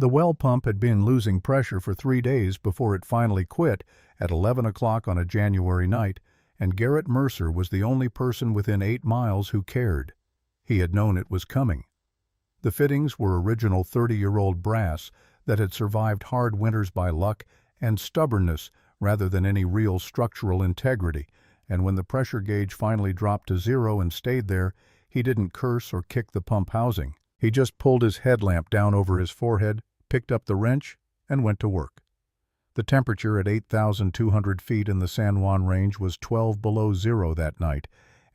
The well pump had been losing pressure for 3 days before it finally quit at 11 o'clock on a January night, and Garrett Mercer was the only person within 8 miles who cared. He had known it was coming. The fittings were original 30-year-old brass that had survived hard winters by luck and stubbornness rather than any real structural integrity, and when the pressure gauge finally dropped to 0 and stayed there, he didn't curse or kick the pump housing. He just pulled his headlamp down over his forehead, picked up the wrench, and went to work. The temperature at 8,200 feet in the San Juan Range was 12 below 0 that night,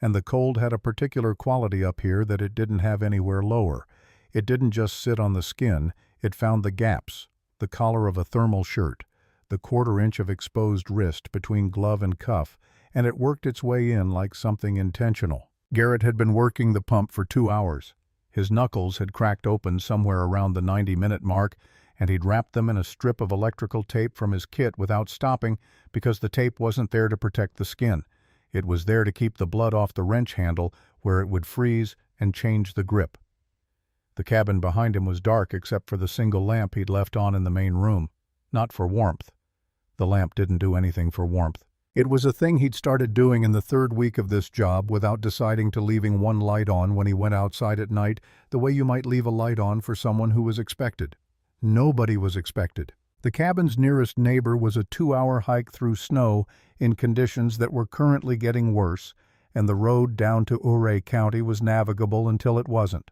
and the cold had a particular quality up here that it didn't have anywhere lower. It didn't just sit on the skin, it found the gaps, the collar of a thermal shirt, the quarter-inch of exposed wrist between glove and cuff, and it worked its way in like something intentional. Garrett had been working the pump for 2 hours. His knuckles had cracked open somewhere around the 90-minute mark, and he'd wrapped them in a strip of electrical tape from his kit without stopping because the tape wasn't there to protect the skin. It was there to keep the blood off the wrench handle where it would freeze and change the grip. The cabin behind him was dark except for the single lamp he'd left on in the main room. Not for warmth. The lamp didn't do anything for warmth. It was a thing he'd started doing in the 3rd week of this job without deciding to leaving one light on when he went outside at night the way you might leave a light on for someone who was expected. Nobody was expected. The cabin's nearest neighbor was a 2-hour hike through snow in conditions that were currently getting worse, and the road down to Ouray County was navigable until it wasn't,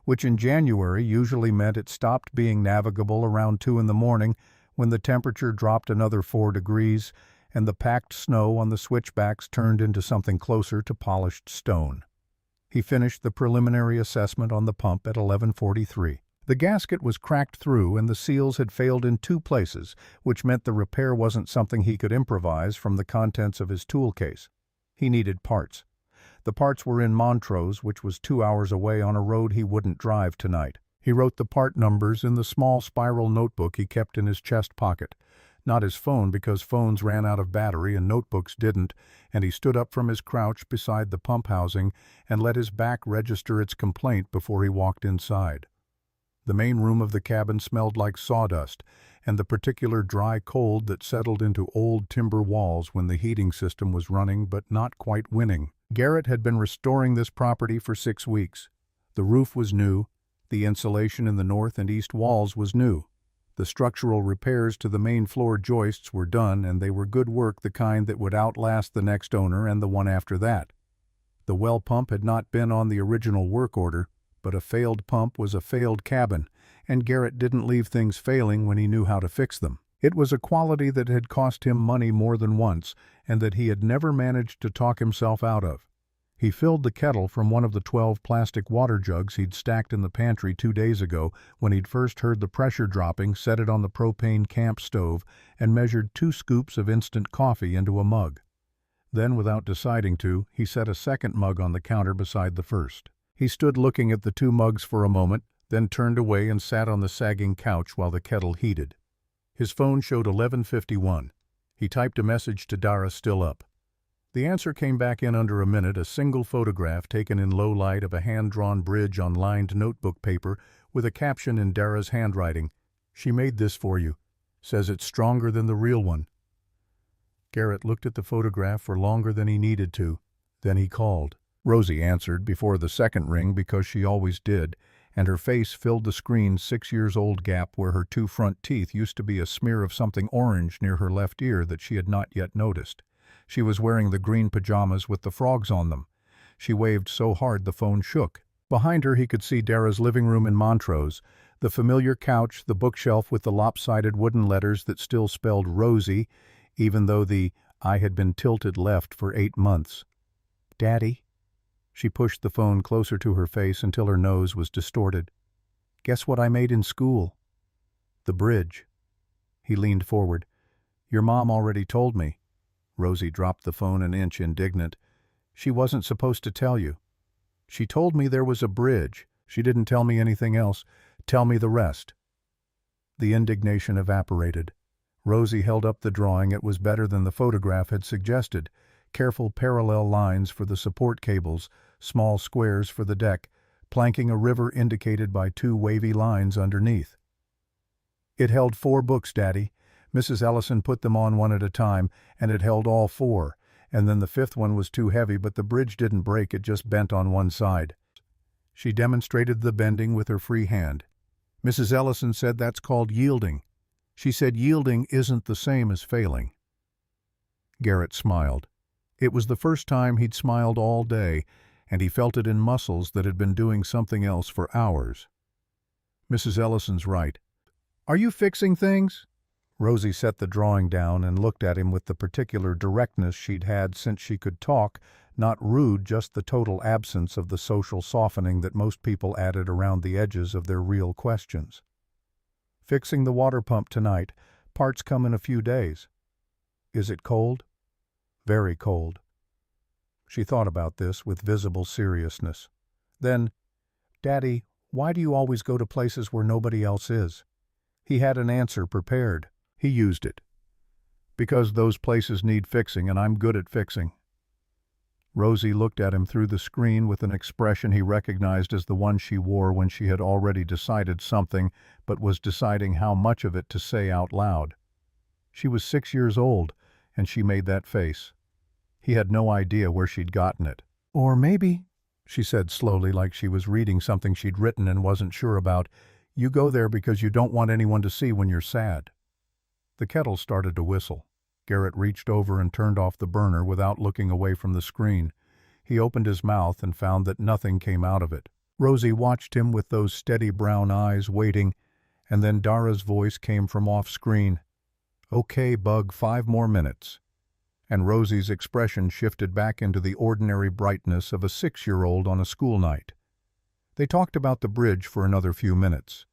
which in January usually meant it stopped being navigable around 2 in the morning when the temperature dropped another 4 degrees and the packed snow on the switchbacks turned into something closer to polished stone. He finished the preliminary assessment on the pump at 11:43. The gasket was cracked through and the seals had failed in 2 places, which meant the repair wasn't something he could improvise from the contents of his tool case. He needed parts. The parts were in Montrose, which was 2 hours away on a road he wouldn't drive tonight. He wrote the part numbers in the small spiral notebook he kept in his chest pocket. Not his phone, because phones ran out of battery and notebooks didn't, and he stood up from his crouch beside the pump housing and let his back register its complaint before he walked inside. The main room of the cabin smelled like sawdust, and the particular dry cold that settled into old timber walls when the heating system was running but not quite winning. Garrett had been restoring this property for 6 weeks. The roof was new, the insulation in the north and east walls was new. The structural repairs to the main floor joists were done, and they were good work, the kind that would outlast the next owner and the one after that. The well pump had not been on the original work order, but a failed pump was a failed cabin, and Garrett didn't leave things failing when he knew how to fix them. It was a quality that had cost him money more than once, and that he had never managed to talk himself out of. He filled the kettle from one of the 12 plastic water jugs he'd stacked in the pantry 2 days ago when he'd first heard the pressure dropping, set it on the propane camp stove, and measured 2 scoops of instant coffee into a mug. Then, without deciding to, he set a second mug on the counter beside the first. He stood looking at the 2 mugs for a moment, then turned away and sat on the sagging couch while the kettle heated. His phone showed 11:51. He typed a message to Dara, still up. The answer came back in under a minute, a single photograph taken in low light of a hand-drawn bridge on lined notebook paper with a caption in Dara's handwriting. "She made this for you. Says it's stronger than the real one." Garrett looked at the photograph for longer than he needed to. Then he called. Rosie answered before the second ring because she always did, and her face filled the screen's 6-year-old gap where her 2 front teeth used to be a smear of something orange near her left ear that she had not yet noticed. She was wearing the green pajamas with the frogs on them. She waved so hard the phone shook. Behind her he could see Dara's living room in Montrose, the familiar couch, the bookshelf with the lopsided wooden letters that still spelled Rosie, even though the I had been tilted left for 8 months. "Daddy?" She pushed the phone closer to her face until her nose was distorted. "Guess what I made in school?" "The bridge." He leaned forward. "Your mom already told me." Rosie dropped the phone an inch, indignant. "She wasn't supposed to tell you." "She told me there was a bridge. She didn't tell me anything else. Tell me the rest." The indignation evaporated. Rosie held up the drawing. It was better than the photograph had suggested. Careful parallel lines for the support cables, small squares for the deck, planking a river indicated by 2 wavy lines underneath. "It held 4 books, Daddy. Mrs. Ellison put them on one at a time, and it held all 4, and then the 5th one was too heavy, but the bridge didn't break, it just bent on one side." She demonstrated the bending with her free hand. "Mrs. Ellison said that's called yielding. She said yielding isn't the same as failing." Garrett smiled. It was the first time he'd smiled all day, and he felt it in muscles that had been doing something else for hours. "Mrs. Ellison's right. Are you fixing things?" Rosie set the drawing down and looked at him with the particular directness she'd had since she could talk, not rude, just the total absence of the social softening that most people added around the edges of their real questions. "Fixing the water pump tonight. Parts come in a few days." "Is it cold?" "Very cold." She thought about this with visible seriousness. Then, "Daddy, why do you always go to places where nobody else is?" He had an answer prepared. He used it. "Because those places need fixing, and I'm good at fixing." Rosie looked at him through the screen with an expression he recognized as the one she wore when she had already decided something but was deciding how much of it to say out loud. She was 6 years old, and she made that face. He had no idea where she'd gotten it. "Or maybe," she said slowly, like she was reading something she'd written and wasn't sure about, "you go there because you don't want anyone to see when you're sad." The kettle started to whistle. Garrett reached over and turned off the burner without looking away from the screen. He opened his mouth and found that nothing came out of it. Rosie watched him with those steady brown eyes, waiting, and then Dara's voice came from off-screen. "Okay, Bug, 5 more minutes." And Rosie's expression shifted back into the ordinary brightness of a 6-year-old on a school night. They talked about the bridge for another few minutes.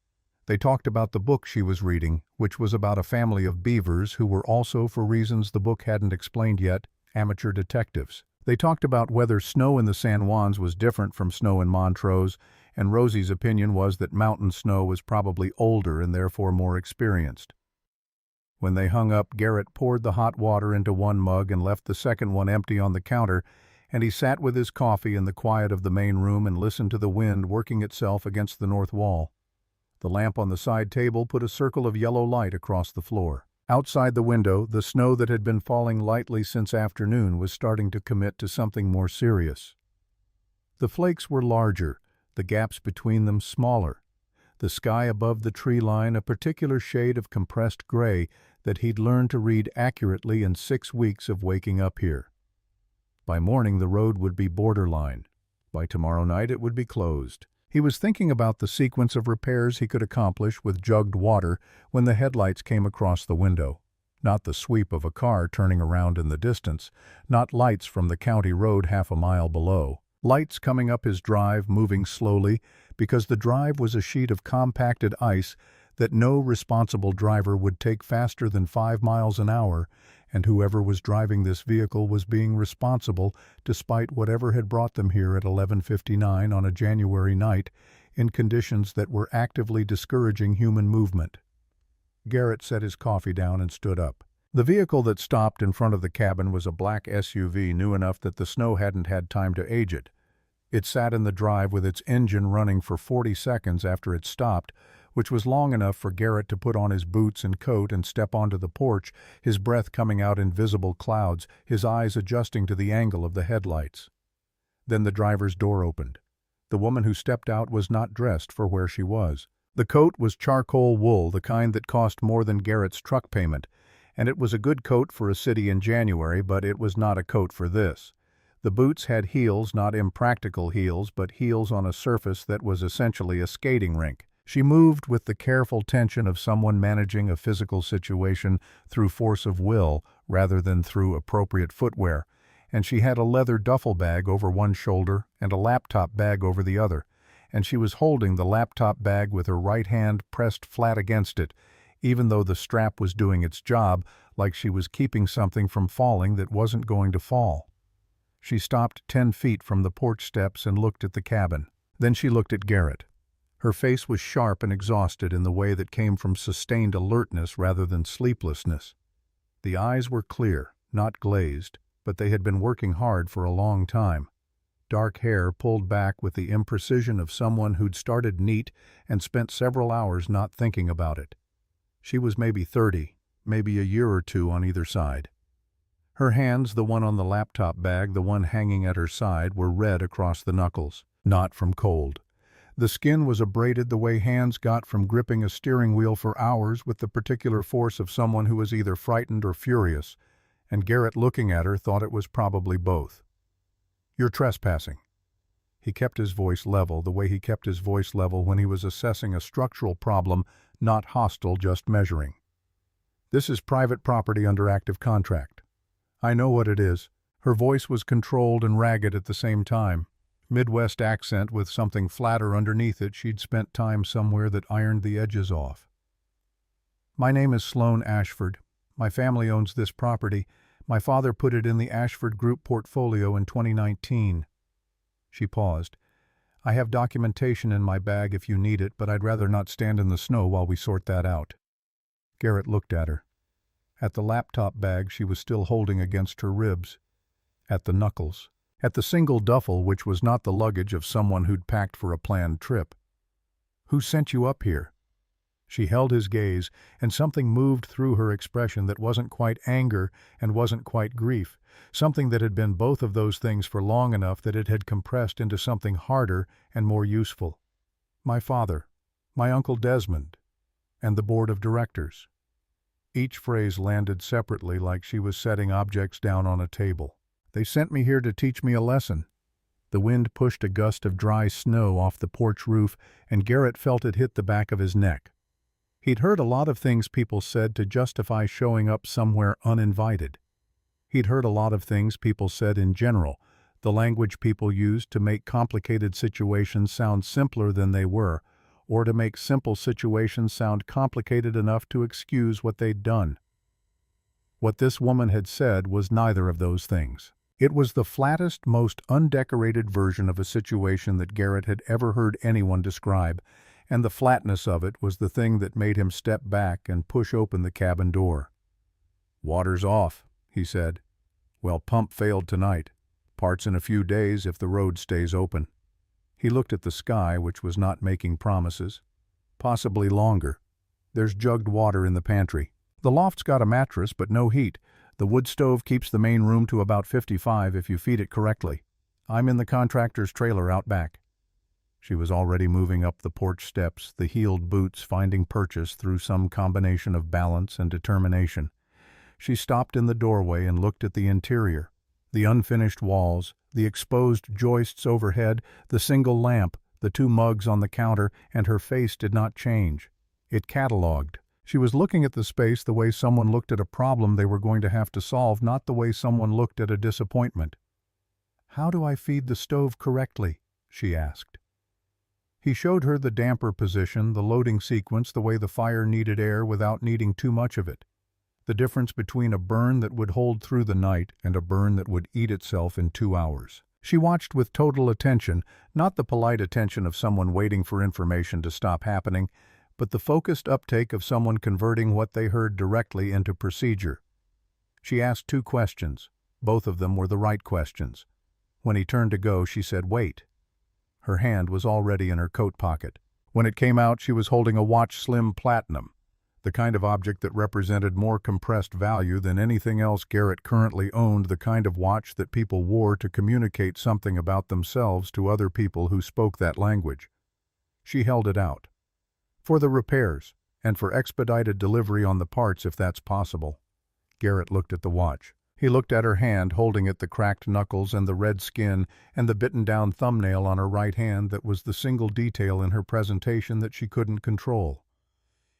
They talked about the book she was reading, which was about a family of beavers who were also, for reasons the book hadn't explained yet, amateur detectives. They talked about whether snow in the San Juans was different from snow in Montrose, and Rosie's opinion was that mountain snow was probably older and therefore more experienced. When they hung up, Garrett poured the hot water into one mug and left the second one empty on the counter, and he sat with his coffee in the quiet of the main room and listened to the wind working itself against the north wall. The lamp on the side table put a circle of yellow light across the floor. Outside the window, the snow that had been falling lightly since afternoon was starting to commit to something more serious. The flakes were larger, the gaps between them smaller. The sky above the tree line a particular shade of compressed gray that he'd learned to read accurately in 6 weeks of waking up here. By morning the road would be borderline. By tomorrow night it would be closed. He was thinking about the sequence of repairs he could accomplish with jugged water when the headlights came across the window. Not the sweep of a car turning around in the distance, not lights from the county road half a mile below. Lights coming up his drive, moving slowly, because the drive was a sheet of compacted ice that no responsible driver would take faster than 5 miles an hour, and whoever was driving this vehicle was being responsible despite whatever had brought them here at 11:59 on a January night in conditions that were actively discouraging human movement. Garrett set his coffee down and stood up. The vehicle that stopped in front of the cabin was a black SUV new enough that the snow hadn't had time to age it. It sat in the drive with its engine running for 40 seconds after it stopped, which was long enough for Garrett to put on his boots and coat and step onto the porch, his breath coming out in visible clouds, his eyes adjusting to the angle of the headlights. Then the driver's door opened. The woman who stepped out was not dressed for where she was. The coat was charcoal wool, the kind that cost more than Garrett's truck payment, and it was a good coat for a city in January, but it was not a coat for this. The boots had heels, not impractical heels, but heels on a surface that was essentially a skating rink. She moved with the careful tension of someone managing a physical situation through force of will rather than through appropriate footwear, and she had a leather duffel bag over one shoulder and a laptop bag over the other, and she was holding the laptop bag with her right hand pressed flat against it, even though the strap was doing its job, like she was keeping something from falling that wasn't going to fall. She stopped 10 feet from the porch steps and looked at the cabin. Then she looked at Garrett. Her face was sharp and exhausted in the way that came from sustained alertness rather than sleeplessness. The eyes were clear, not glazed, but they had been working hard for a long time. Dark hair pulled back with the imprecision of someone who'd started neat and spent several hours not thinking about it. She was maybe 30, maybe a year or two on either side. Her hands, the one on the laptop bag, the one hanging at her side, were red across the knuckles, not from cold. The skin was abraded the way hands got from gripping a steering wheel for hours with the particular force of someone who was either frightened or furious, and Garrett, looking at her, thought it was probably both. "You're trespassing." He kept his voice level, the way he kept his voice level when he was assessing a structural problem, not hostile, just measuring. "This is private property under active contract." "I know what it is." Her voice was controlled and ragged at the same time. Midwest accent with something flatter underneath it. She'd spent time somewhere that ironed the edges off. "My name is Sloane Ashford. My family owns this property. My father put it in the Ashford Group portfolio in 2019. She paused. "I have documentation in my bag if you need it, but I'd rather not stand in the snow while we sort that out." Garrett looked at her. At the laptop bag she was still holding against her ribs. At the knuckles. At the single duffel which was not the luggage of someone who'd packed for a planned trip. "Who sent you up here?" She held his gaze, and something moved through her expression that wasn't quite anger and wasn't quite grief, something that had been both of those things for long enough that it had compressed into something harder and more useful. "My father, my Uncle Desmond, and the board of directors." Each phrase landed separately, like she was setting objects down on a table. "They sent me here to teach me a lesson." The wind pushed a gust of dry snow off the porch roof, and Garrett felt it hit the back of his neck. He'd heard a lot of things people said to justify showing up somewhere uninvited. He'd heard a lot of things people said in general, the language people used to make complicated situations sound simpler than they were, or to make simple situations sound complicated enough to excuse what they'd done. What this woman had said was neither of those things. It was the flattest, most undecorated version of a situation that Garrett had ever heard anyone describe, and the flatness of it was the thing that made him step back and push open the cabin door. "Water's off," he said. "Well, pump failed tonight. Parts in a few days if the road stays open." He looked at the sky, which was not making promises. "Possibly longer. There's jugged water in the pantry. The loft's got a mattress, but no heat. The wood stove keeps the main room to about 55 if you feed it correctly. I'm in the contractor's trailer out back." She was already moving up the porch steps, the heeled boots finding purchase through some combination of balance and determination. She stopped in the doorway and looked at the interior. The unfinished walls, the exposed joists overhead, the single lamp, the two mugs on the counter, and her face did not change. It catalogued. She was looking at the space the way someone looked at a problem they were going to have to solve, not the way someone looked at a disappointment. "How do I feed the stove correctly?" she asked. He showed her the damper position, the loading sequence, the way the fire needed air without needing too much of it. The difference between a burn that would hold through the night and a burn that would eat itself in 2 hours. She watched with total attention, not the polite attention of someone waiting for information to stop happening, but the focused uptake of someone converting what they heard directly into procedure. She asked 2 questions. Both of them were the right questions. When he turned to go, she said, "Wait." Her hand was already in her coat pocket. When it came out, she was holding a watch, Slim Platinum, the kind of object that represented more compressed value than anything else Garrett currently owned, the kind of watch that people wore to communicate something about themselves to other people who spoke that language. She held it out. "For the repairs, and for expedited delivery on the parts if that's possible." Garrett looked at the watch. He looked at her hand, holding it, the cracked knuckles and the red skin and the bitten-down thumbnail on her right hand that was the single detail in her presentation that she couldn't control.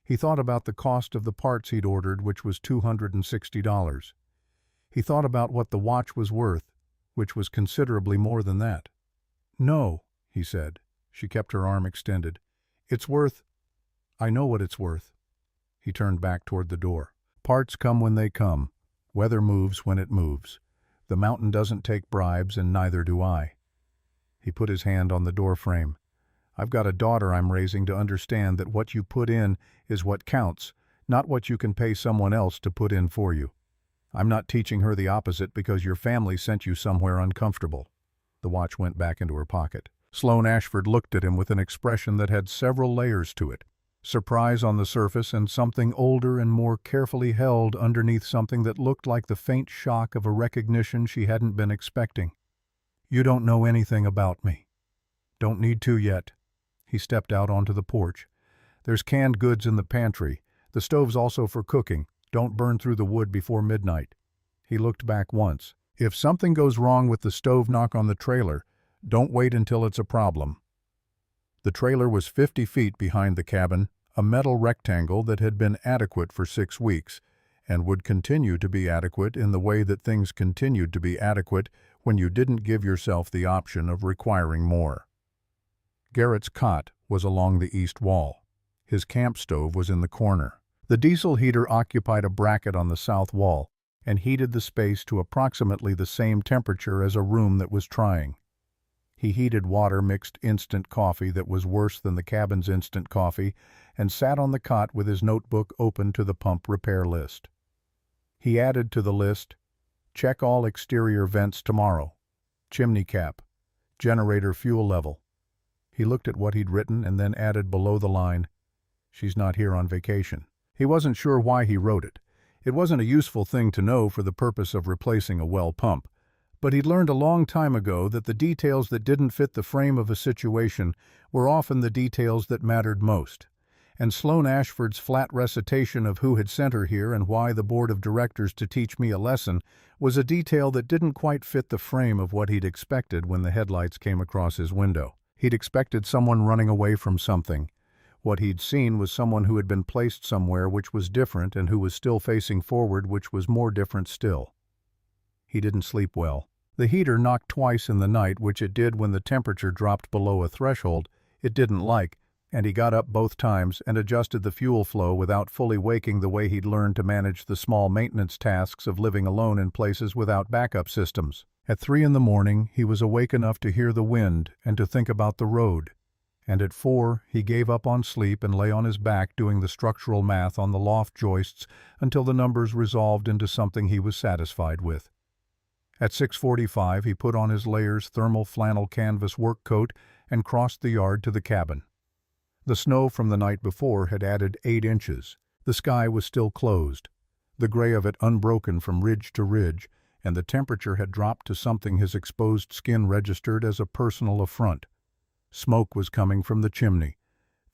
He thought about the cost of the parts he'd ordered, which was $260. He thought about what the watch was worth, which was considerably more than that. "No," he said. She kept her arm extended. "It's worth—" "I know what it's worth." He turned back toward the door. "Parts come when they come. Weather moves when it moves. The mountain doesn't take bribes, and neither do I." He put his hand on the door frame. "I've got a daughter I'm raising to understand that what you put in is what counts, not what you can pay someone else to put in for you. I'm not teaching her the opposite because your family sent you somewhere uncomfortable." The watch went back into her pocket. Sloane Ashford looked at him with an expression that had several layers to it. Surprise on the surface and something older and more carefully held underneath something that looked like the faint shock of a recognition she hadn't been expecting. "You don't know anything about me." "Don't need to yet." He stepped out onto the porch. "There's canned goods in the pantry. The stove's also for cooking. Don't burn through the wood before midnight." He looked back once. "If something goes wrong with the stove, knock on the trailer. Don't wait until it's a problem." The trailer was 50 feet behind the cabin, a metal rectangle that had been adequate for 6 weeks, and would continue to be adequate in the way that things continued to be adequate when you didn't give yourself the option of requiring more. Garrett's cot was along the east wall. His camp stove was in the corner. The diesel heater occupied a bracket on the south wall and heated the space to approximately the same temperature as a room that was trying. He heated water-mixed instant coffee that was worse than the cabin's instant coffee and sat on the cot with his notebook open to the pump repair list. He added to the list, "Check all exterior vents tomorrow. Chimney cap. Generator fuel level." He looked at what he'd written and then added below the line, "She's not here on vacation." He wasn't sure why he wrote it. It wasn't a useful thing to know for the purpose of replacing a well pump. But he'd learned a long time ago that the details that didn't fit the frame of a situation were often the details that mattered most. And Sloane Ashford's flat recitation of who had sent her here and why the board of directors to teach me a lesson was a detail that didn't quite fit the frame of what he'd expected when the headlights came across his window. He'd expected someone running away from something. What he'd seen was someone who had been placed somewhere which was different and who was still facing forward, which was more different still. He didn't sleep well. The heater knocked twice in the night, which it did when the temperature dropped below a threshold it didn't like, and he got up both times and adjusted the fuel flow without fully waking the way he'd learned to manage the small maintenance tasks of living alone in places without backup systems. At 3 in the morning, he was awake enough to hear the wind and to think about the road. And at 4, he gave up on sleep and lay on his back doing the structural math on the loft joists until the numbers resolved into something he was satisfied with. At 6:45, he put on his layers thermal flannel canvas work coat and crossed the yard to the cabin. The snow from the night before had added 8 inches. The sky was still closed, the gray of it unbroken from ridge to ridge, and the temperature had dropped to something his exposed skin registered as a personal affront. Smoke was coming from the chimney.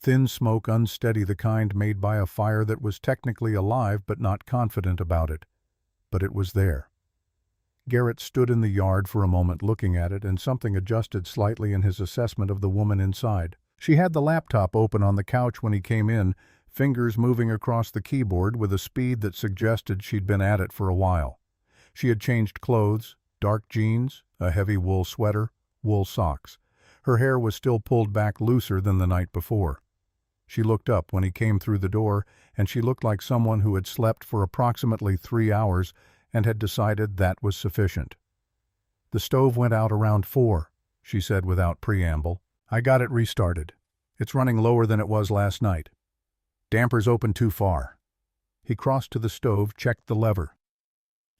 Thin smoke, unsteady, the kind made by a fire that was technically alive but not confident about it. But it was there. Garrett stood in the yard for a moment looking at it, and something adjusted slightly in his assessment of the woman inside. She had the laptop open on the couch when he came in, fingers moving across the keyboard with a speed that suggested she'd been at it for a while. She had changed clothes, dark jeans, a heavy wool sweater, wool socks. Her hair was still pulled back looser than the night before. She looked up when he came through the door, and she looked like someone who had slept for approximately 3 hours and had decided that was sufficient. "The stove went out around 4, she said without preamble. "I got it restarted. It's running lower than it was last night. Damper's open too far." He crossed to the stove, checked the lever.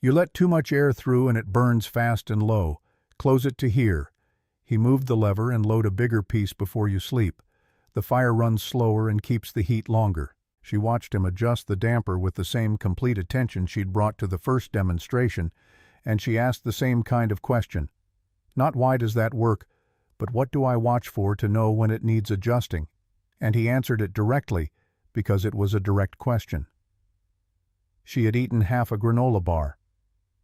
"You let too much air through and it burns fast and low. Close it to here." He moved the lever and load a bigger piece before you sleep. "The fire runs slower and keeps the heat longer." She watched him adjust the damper with the same complete attention she'd brought to the first demonstration, and she asked the same kind of question. Not "why does that work?" but "what do I watch for to know when it needs adjusting?" And he answered it directly, because it was a direct question. She had eaten half a granola bar.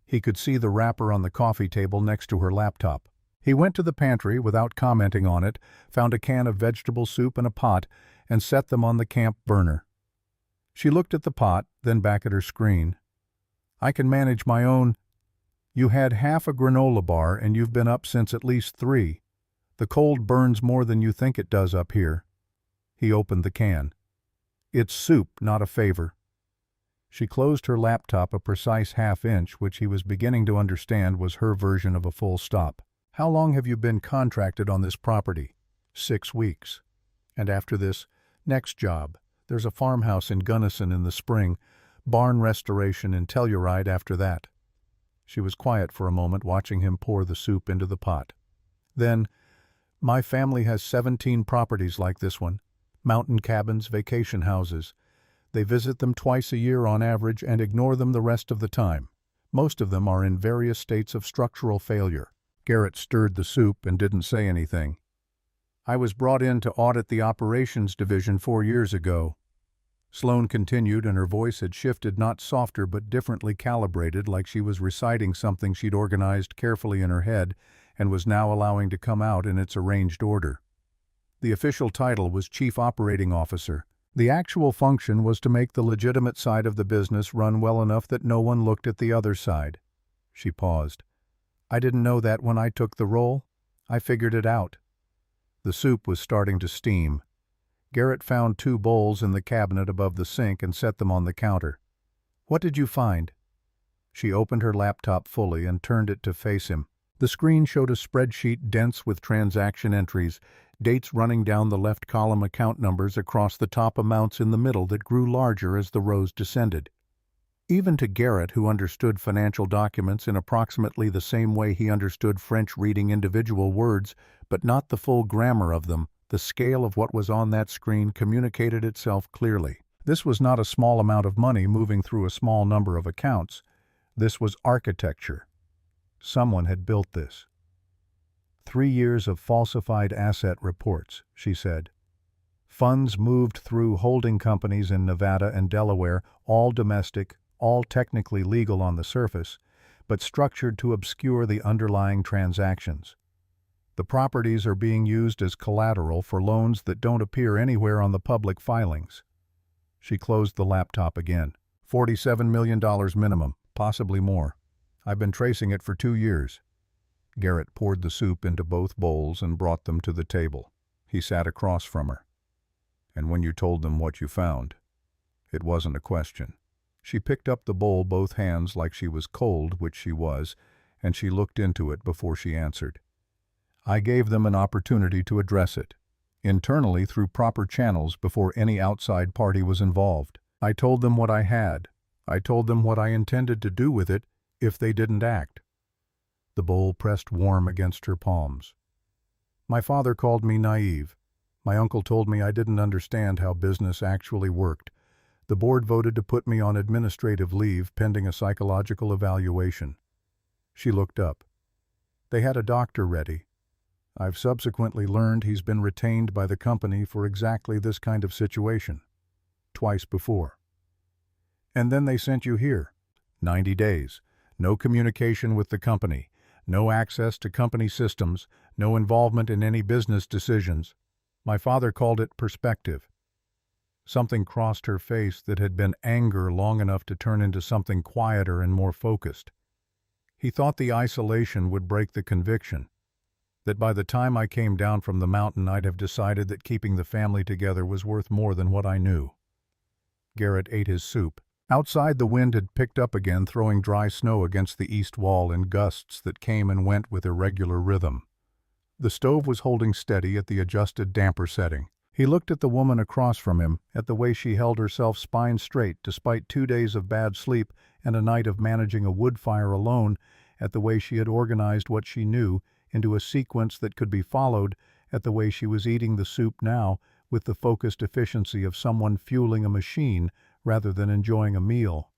He could see the wrapper on the coffee table next to her laptop. He went to the pantry without commenting on it, found a can of vegetable soup and a pot, and set them on the camp burner. She looked at the pot, then back at her screen. "I can manage my own." "You had half a granola bar and you've been up since at least 3. The cold burns more than you think it does up here." He opened the can. "It's soup, not a favor." She closed her laptop a precise half-inch, which he was beginning to understand was her version of a full stop. "How long have you been contracted on this property?" 6 weeks. "And after this, next job. There's a farmhouse in Gunnison in the spring, barn restoration in Telluride after that." She was quiet for a moment, watching him pour the soup into the pot. Then, "My family has 17 properties like this one. Mountain cabins, vacation houses. They visit them twice a year on average and ignore them the rest of the time. Most of them are in various states of structural failure. Garrett stirred the soup and didn't say anything. I was brought in to audit the operations division 4 years ago. Sloane continued, and her voice had shifted, not softer but differently calibrated, like she was reciting something she'd organized carefully in her head and was now allowing to come out in its arranged order. The official title was Chief Operating Officer. The actual function was to make the legitimate side of the business run well enough that no one looked at the other side. She paused. I didn't know that when I took the role. I figured it out. The soup was starting to steam. Garrett found 2 bowls in the cabinet above the sink and set them on the counter. What did you find? She opened her laptop fully and turned it to face him. The screen showed a spreadsheet dense with transaction entries, dates running down the left column, account numbers across the top, amounts in the middle that grew larger as the rows descended. Even to Garrett, who understood financial documents in approximately the same way he understood French reading individual words, but not the full grammar of them, the scale of what was on that screen communicated itself clearly. This was not a small amount of money moving through a small number of accounts. This was architecture. Someone had built this. 3 years of falsified asset reports, she said. Funds moved through holding companies in Nevada and Delaware, all domestic, all technically legal on the surface, but structured to obscure the underlying transactions. The properties are being used as collateral for loans that don't appear anywhere on the public filings. She closed the laptop again. $47 million minimum, possibly more. I've been tracing it for 2 years. Garrett poured the soup into both bowls and brought them to the table. He sat across from her. And when you told them what you found, it wasn't a question. She picked up the bowl, both hands, like she was cold, which she was, and she looked into it before she answered. I gave them an opportunity to address it, internally through proper channels before any outside party was involved. I told them what I had. I told them what I intended to do with it if they didn't act. The bowl pressed warm against her palms. My father called me naive. My uncle told me I didn't understand how business actually worked. The board voted to put me on administrative leave pending a psychological evaluation. She looked up. They had a doctor ready. I've subsequently learned he's been retained by the company for exactly this kind of situation. Twice before. And then they sent you here. 90 days. No communication with the company. No access to company systems. No involvement in any business decisions. My father called it perspective. Something crossed her face that had been anger long enough to turn into something quieter and more focused. He thought the isolation would break the conviction. That by the time I came down from the mountain, I'd have decided that keeping the family together was worth more than what I knew. Garrett ate his soup. Outside, the wind had picked up again, throwing dry snow against the east wall in gusts that came and went with irregular rhythm. The stove was holding steady at the adjusted damper setting. He looked at the woman across from him, at the way she held herself spine straight despite 2 days of bad sleep and a night of managing a wood fire alone, at the way she had organized what she knew into a sequence that could be followed, at the way she was eating the soup now with the focused efficiency of someone fueling a machine rather than enjoying a meal.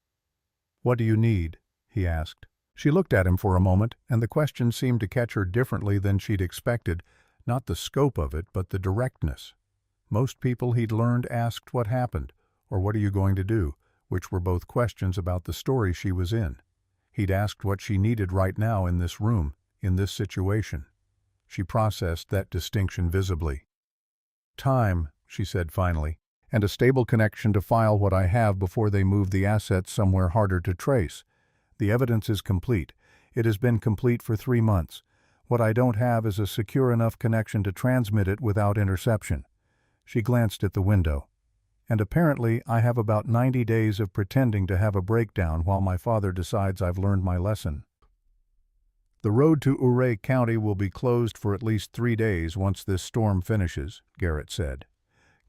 What do you need? He asked. She looked at him for a moment, and the question seemed to catch her differently than she'd expected, not the scope of it, but the directness. Most people he'd learned asked what happened, or what are you going to do, which were both questions about the story she was in. He'd asked what she needed right now in this room, in this situation. She processed that distinction visibly. Time, she said finally, and a stable connection to file what I have before they move the assets somewhere harder to trace. The evidence is complete. It has been complete for 3 months. What I don't have is a secure enough connection to transmit it without interception. She glanced at the window. And apparently I have about 90 days of pretending to have a breakdown while my father decides I've learned my lesson. The road to Ouray County will be closed for at least 3 days once this storm finishes, Garrett said.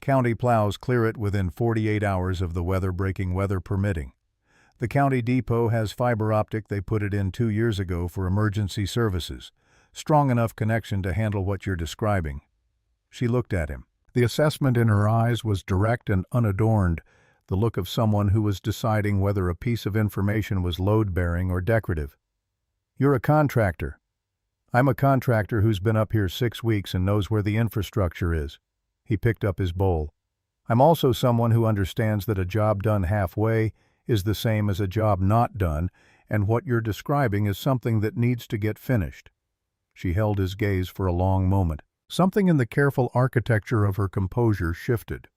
County plows clear it within 48 hours of the weather-breaking weather permitting. The county depot has fiber optic. They put it in 2 years ago for emergency services. Strong enough connection to handle what you're describing. She looked at him. The assessment in her eyes was direct and unadorned, the look of someone who was deciding whether a piece of information was load-bearing or decorative. "You're a contractor." "I'm a contractor who's been up here 6 weeks and knows where the infrastructure is." He picked up his bowl. "I'm also someone who understands that a job done halfway is the same as a job not done, and what you're describing is something that needs to get finished." She held his gaze for a long moment. Something in the careful architecture of her composure shifted.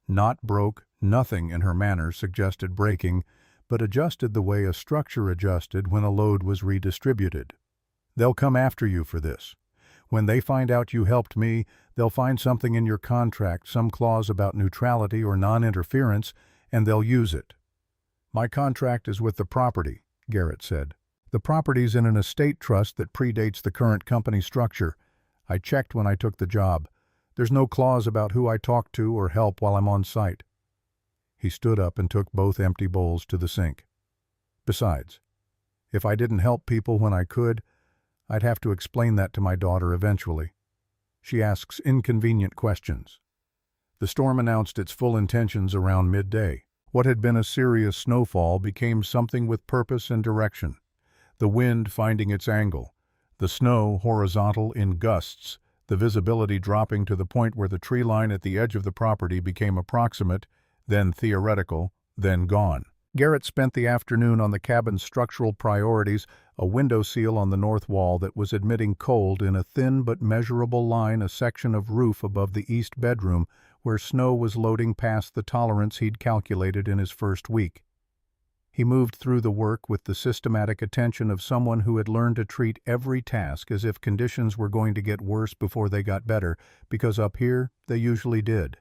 Not broke, nothing in her manner suggested breaking, but adjusted the way a structure adjusted when a load was redistributed. "They'll come after you for this. When they find out you helped me, they'll find something in your contract, some clause about neutrality or non-interference, and they'll use it." "My contract is with the property," Garrett said. "The property's in an estate trust that predates the current company structure. I checked when I took the job. There's no clause about who I talk to or help while I'm on site." He stood up and took both empty bowls to the sink. "Besides, if I didn't help people when I could, I'd have to explain that to my daughter eventually. She asks inconvenient questions." The storm announced its full intentions around midday. What had been a serious snowfall became something with purpose and direction. The wind finding its angle, the snow horizontal in gusts, the visibility dropping to the point where the tree line at the edge of the property became approximate, then theoretical, then gone. Garrett spent the afternoon on the cabin's structural priorities, a window seal on the north wall that was admitting cold in a thin but measurable line, a section of roof above the east bedroom where snow was loading past the tolerance he'd calculated in his first week. He moved through the work with the systematic attention of someone who had learned to treat every task as if conditions were going to get worse before they got better, because up here they usually did.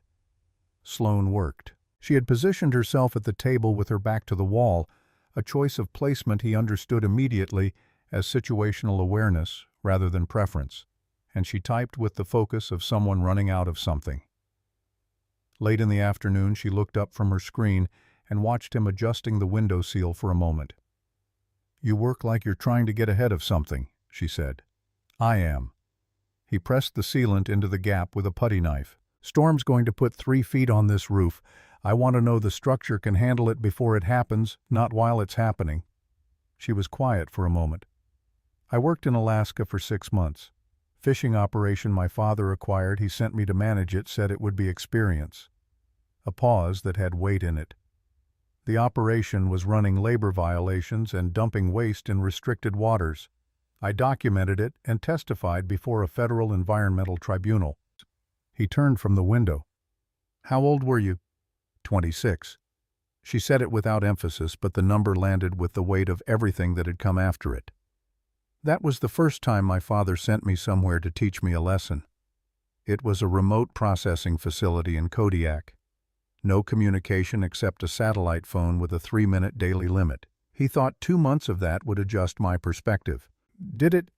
Sloane worked. She had positioned herself at the table with her back to the wall, a choice of placement he understood immediately as situational awareness rather than preference, and she typed with the focus of someone running out of something. Late in the afternoon, she looked up from her screen and watched him adjusting the window seal for a moment. "You work like you're trying to get ahead of something," she said. "I am." He pressed the sealant into the gap with a putty knife. "Storm's going to put 3 feet on this roof. I want to know the structure can handle it before it happens, not while it's happening." She was quiet for a moment. "I worked in Alaska for 6 months. Fishing operation my father acquired, he sent me to manage it, said it would be experience." A pause that had weight in it. "The operation was running labor violations and dumping waste in restricted waters. I documented it and testified before a federal environmental tribunal." He turned from the window. "How old were you?" 26. She said it without emphasis, but the number landed with the weight of everything that had come after it. "That was the first time my father sent me somewhere to teach me a lesson. It was a remote processing facility in Kodiak. No communication except a satellite phone with a 3-minute daily limit. He thought 2 months of that would adjust my perspective." "Did it?"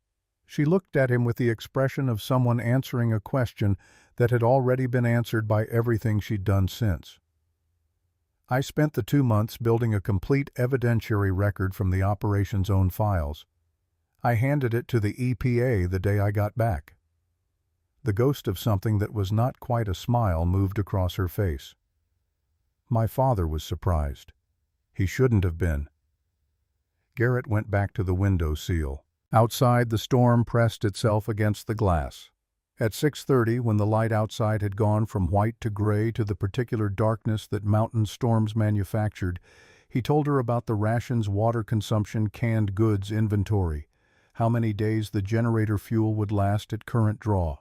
She looked at him with the expression of someone answering a question that had already been answered by everything she'd done since. "I spent the 2 months building a complete evidentiary record from the operation's own files. I handed it to the EPA the day I got back." The ghost of something that was not quite a smile moved across her face. "My father was surprised. He shouldn't have been." Garrett went back to the window seal. Outside, the storm pressed itself against the glass. At 6:30, when the light outside had gone from white to gray to the particular darkness that mountain storms manufactured, he told her about the rations, water consumption, canned goods inventory, how many days the generator fuel would last at current draw.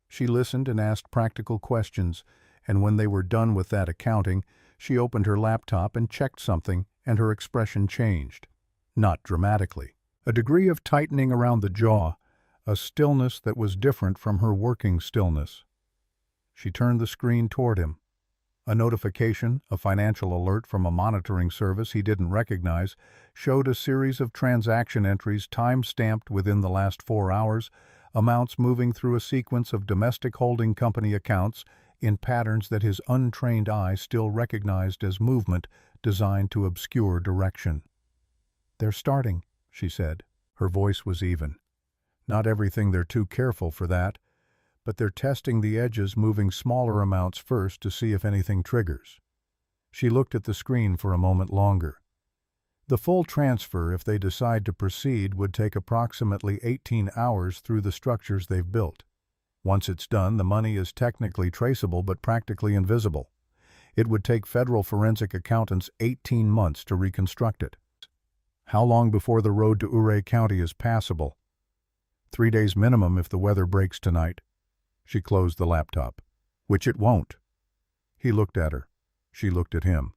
She listened and asked practical questions, and when they were done with that accounting, she opened her laptop and checked something, and her expression changed. Not dramatically. A degree of tightening around the jaw, a stillness that was different from her working stillness. She turned the screen toward him. A notification, a financial alert from a monitoring service he didn't recognize, showed a series of transaction entries time-stamped within the last 4 hours, amounts moving through a sequence of domestic holding company accounts in patterns that his untrained eye still recognized as movement designed to obscure direction. "They're starting," she said. Her voice was even. "Not everything, they're too careful for that. but they're testing the edges, moving smaller amounts first to see if anything triggers. She looked at the screen for a moment longer. The full transfer, if they decide to proceed, would take approximately 18 hours through the structures they've built. Once it's done, the money is technically traceable but practically invisible. It would take federal forensic accountants 18 months to reconstruct it. How long before the road to Ouray County is passable? 3 days minimum if the weather breaks tonight. She closed the laptop. Which it won't. He looked at her. She looked at him.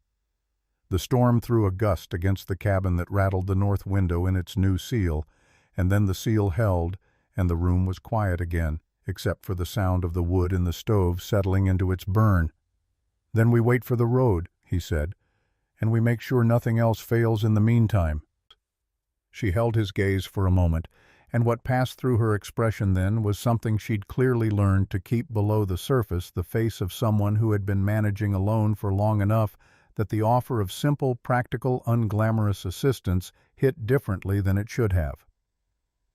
The storm threw a gust against the cabin that rattled the north window in its new seal, and then the seal held, and the room was quiet again, except for the sound of the wood in the stove settling into its burn. "Then we wait for the road," he said, "and we make sure nothing else fails in the meantime." She held his gaze for a moment, and what passed through her expression then was something she'd clearly learned to keep below the surface, the face of someone who had been managing alone for long enough that the offer of simple, practical, unglamorous assistance hit differently than it should have.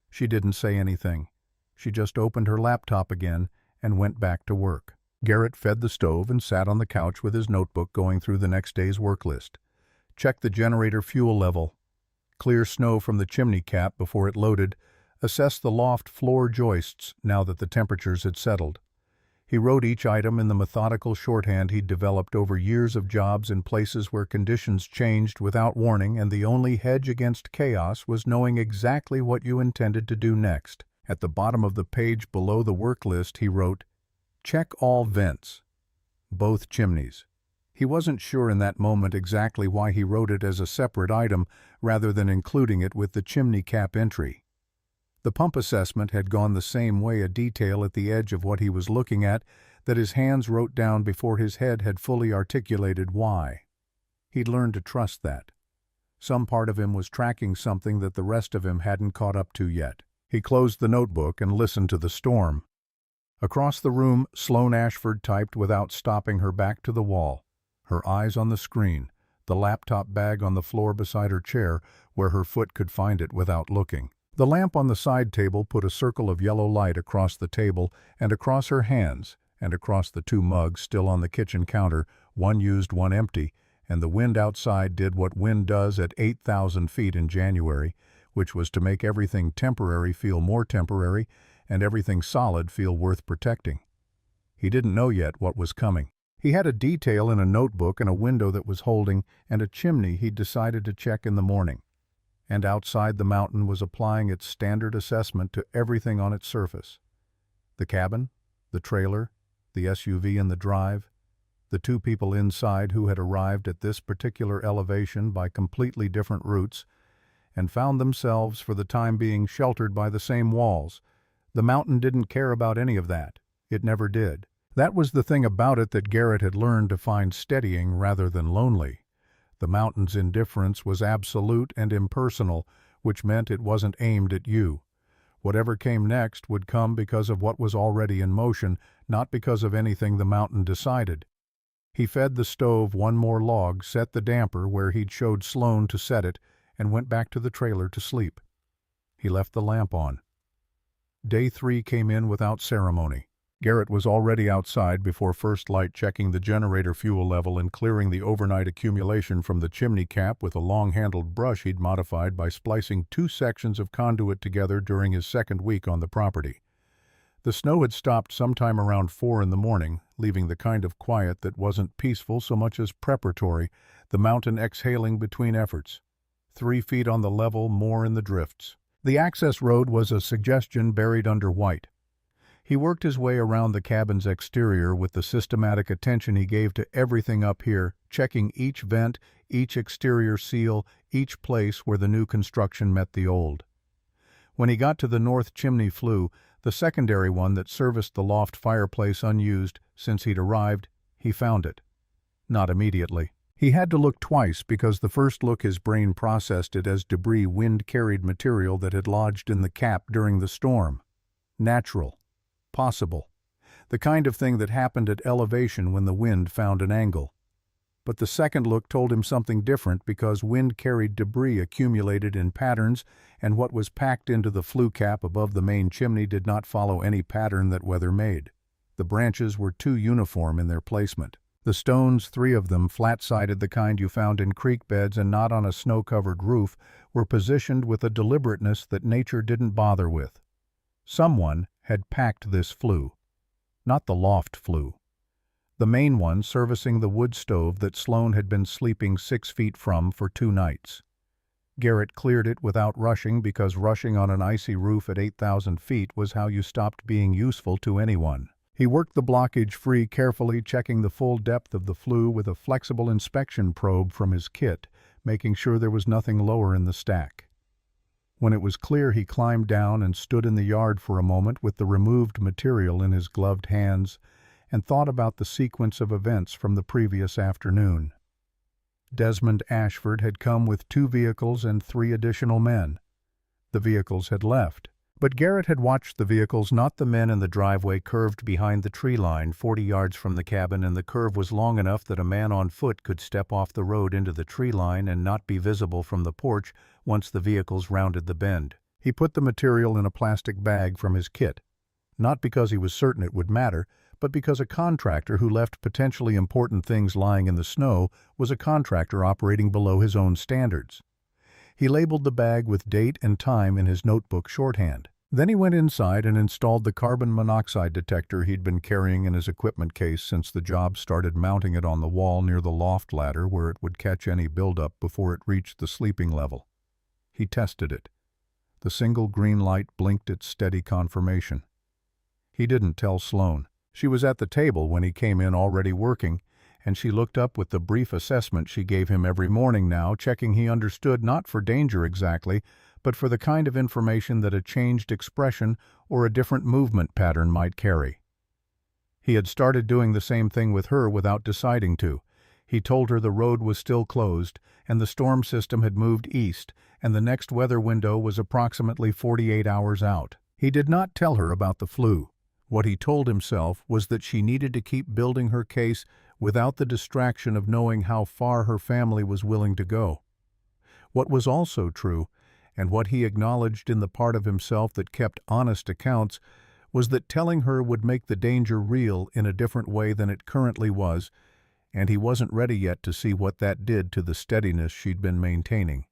She didn't say anything. She just opened her laptop again and went back to work. Garrett fed the stove and sat on the couch with his notebook going through the next day's work list. Check the generator fuel level. Clear snow from the chimney cap before it loaded. Assess the loft floor joists now that the temperatures had settled. He wrote each item in the methodical shorthand he'd developed over years of jobs in places where conditions changed without warning, and the only hedge against chaos was knowing exactly what you intended to do next. At the bottom of the page below the work list, he wrote, "Check all vents. Both chimneys." He wasn't sure in that moment exactly why he wrote it as a separate item rather than including it with the chimney cap entry. The pump assessment had gone the same way, a detail at the edge of what he was looking at that his hands wrote down before his head had fully articulated why. He'd learned to trust that. Some part of him was tracking something that the rest of him hadn't caught up to yet. He closed the notebook and listened to the storm. Across the room, Sloane Ashford typed without stopping, her back to the wall, her eyes on the screen, the laptop bag on the floor beside her chair where her foot could find it without looking. The lamp on the side table put a circle of yellow light across the table and across her hands and across the 2 mugs still on the kitchen counter, one used, one empty, and the wind outside did what wind does at 8,000 feet in January, which was to make everything temporary feel more temporary and everything solid feel worth protecting. He didn't know yet what was coming. He had a detail in a notebook and a window that was holding and a chimney he'd decided to check in the morning. And outside, the mountain was applying its standard assessment to everything on its surface. The cabin, the trailer, the SUV in the drive, the 2 people inside who had arrived at this particular elevation by completely different routes and found themselves for the time being sheltered by the same walls. The mountain didn't care about any of that. It never did. That was the thing about it that Garrett had learned to find steadying rather than lonely. The mountain's indifference was absolute and impersonal, which meant it wasn't aimed at you. Whatever came next would come because of what was already in motion, not because of anything the mountain decided. He fed the stove 1 more log, set the damper where he'd showed Sloane to set it, and went back to the trailer to sleep. He left the lamp on. Day 3 came in without ceremony. Garrett was already outside before first light, checking the generator fuel level and clearing the overnight accumulation from the chimney cap with a long-handled brush he'd modified by splicing 2 sections of conduit together during his second week on the property. The snow had stopped sometime around 4 in the morning, leaving the kind of quiet that wasn't peaceful so much as preparatory, the mountain exhaling between efforts. 3 feet on the level, more in the drifts. The access road was a suggestion buried under white. He worked his way around the cabin's exterior with the systematic attention he gave to everything up here, checking each vent, each exterior seal, each place where the new construction met the old. When he got to the north chimney flue, the secondary one that serviced the loft fireplace unused since he'd arrived, he found it. Not immediately. He had to look twice because the first look his brain processed it as debris, wind-carried material that had lodged in the cap during the storm. Natural. Possible. The kind of thing that happened at elevation when the wind found an angle. But the second look told him something different because wind carried debris accumulated in patterns, and what was packed into the flue cap above the main chimney did not follow any pattern that weather made. The branches were too uniform in their placement. The stones, 3 of them, flat-sided, the kind you found in creek beds and not on a snow-covered roof, were positioned with a deliberateness that nature didn't bother with. Someone had packed this flue. Not the loft flue. The main one servicing the wood stove that Sloane had been sleeping 6 feet from for 2 nights. Garrett cleared it without rushing because rushing on an icy roof at 8,000 feet was how you stopped being useful to anyone. He worked the blockage free carefully, checking the full depth of the flue with a flexible inspection probe from his kit, making sure there was nothing lower in the stack. When it was clear, he climbed down and stood in the yard for a moment with the removed material in his gloved hands and thought about the sequence of events from the previous afternoon. Desmond Ashford had come with 2 vehicles and 3 additional men. The vehicles had left. But Garrett had watched the vehicles, not the men, in the driveway curved behind the tree line 40 yards from the cabin, and the curve was long enough that a man on foot could step off the road into the tree line and not be visible from the porch once the vehicles rounded the bend. He put the material in a plastic bag from his kit, not because he was certain it would matter, but because a contractor who left potentially important things lying in the snow was a contractor operating below his own standards. He labeled the bag with date and time in his notebook shorthand. Then he went inside and installed the carbon monoxide detector he'd been carrying in his equipment case since the job started, mounting it on the wall near the loft ladder where it would catch any buildup before it reached the sleeping level. He tested it. The single green light blinked its steady confirmation. He didn't tell Sloane. She was at the table when he came in, already working, and she looked up with the brief assessment she gave him every morning now, checking he understood, not for danger exactly, but for the kind of information that a changed expression or a different movement pattern might carry. He had started doing the same thing with her without deciding to. He told her the road was still closed, and the storm system had moved east, and the next weather window was approximately 48 hours out. He did not tell her about the flue. What he told himself was that she needed to keep building her case without the distraction of knowing how far her family was willing to go. What was also true, and what he acknowledged in the part of himself that kept honest accounts, was that telling her would make the danger real in a different way than it currently was, and he wasn't ready yet to see what that did to the steadiness she'd been maintaining.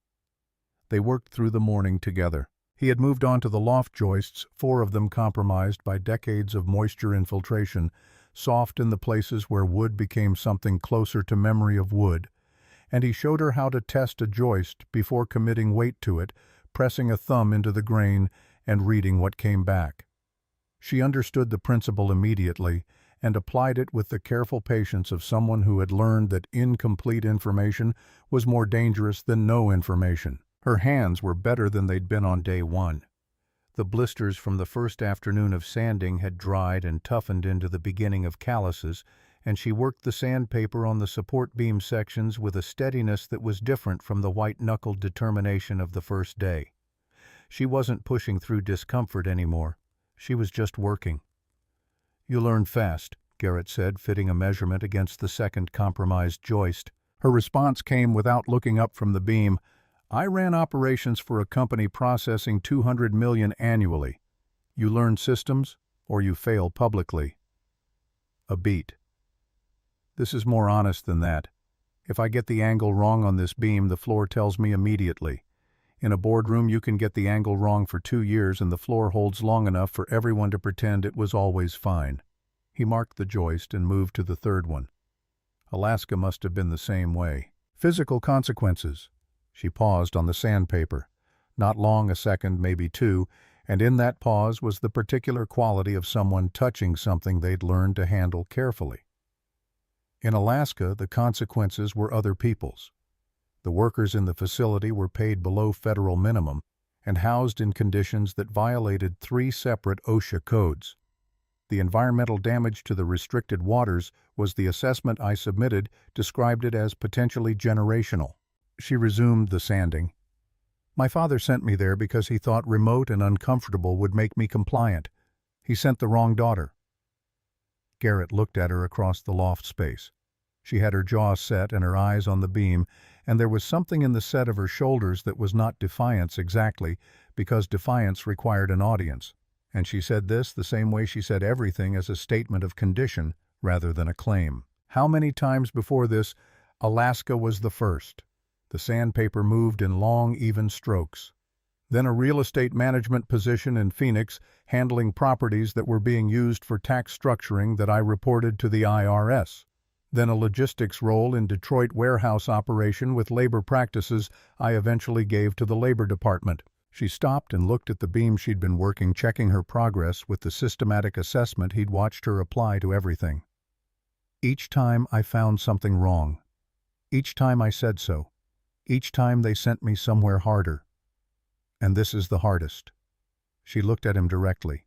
They worked through the morning together. He had moved on to the loft joists, 4 of them compromised by decades of moisture infiltration, soft in the places where wood became something closer to memory of wood, and he showed her how to test a joist before committing weight to it, pressing a thumb into the grain and reading what came back. She understood the principle immediately and applied it with the careful patience of someone who had learned that incomplete information was more dangerous than no information. Her hands were better than they'd been on day 1. The blisters from the first afternoon of sanding had dried and toughened into the beginning of calluses, and she worked the sandpaper on the support beam sections with a steadiness that was different from the white-knuckled determination of the first day. She wasn't pushing through discomfort anymore. She was just working. "You learn fast," Garrett said, fitting a measurement against the second compromised joist. Her response came without looking up from the beam. "I ran operations for a company processing 200 million annually. You learn systems, or you fail publicly." A beat. "This is more honest than that. If I get the angle wrong on this beam, the floor tells me immediately. In a boardroom, you can get the angle wrong for 2 years and the floor holds long enough for everyone to pretend it was always fine." He marked the joist and moved to the third one. Alaska must have been the same way. "Physical consequences." She paused on the sandpaper. Not long, a second, maybe 2, and in that pause was the particular quality of someone touching something they'd learned to handle carefully. In Alaska, the consequences were other people's. The workers in the facility were paid below federal minimum and housed in conditions that violated 3 separate OSHA codes. The environmental damage to the restricted waters was the assessment I submitted, described it as potentially generational. She resumed the sanding. "My father sent me there because he thought remote and uncomfortable would make me compliant. He sent the wrong daughter." Garrett looked at her across the loft space. She had her jaw set and her eyes on the beam, and there was something in the set of her shoulders that was not defiance exactly, because defiance required an audience. And she said this the same way she said everything, as a statement of condition rather than a claim. How many times before this, Alaska was the first. The sandpaper moved in long, even strokes. Then a real estate management position in Phoenix, handling properties that were being used for tax structuring that I reported to the IRS. Then a logistics role in Detroit warehouse operation with labor practices I eventually gave to the Labor Department. She stopped and looked at the beam she'd been working, checking her progress with the systematic assessment he'd watched her apply to everything. Each time I found something wrong. Each time I said so. Each time they sent me somewhere harder. And this is the hardest. She looked at him directly.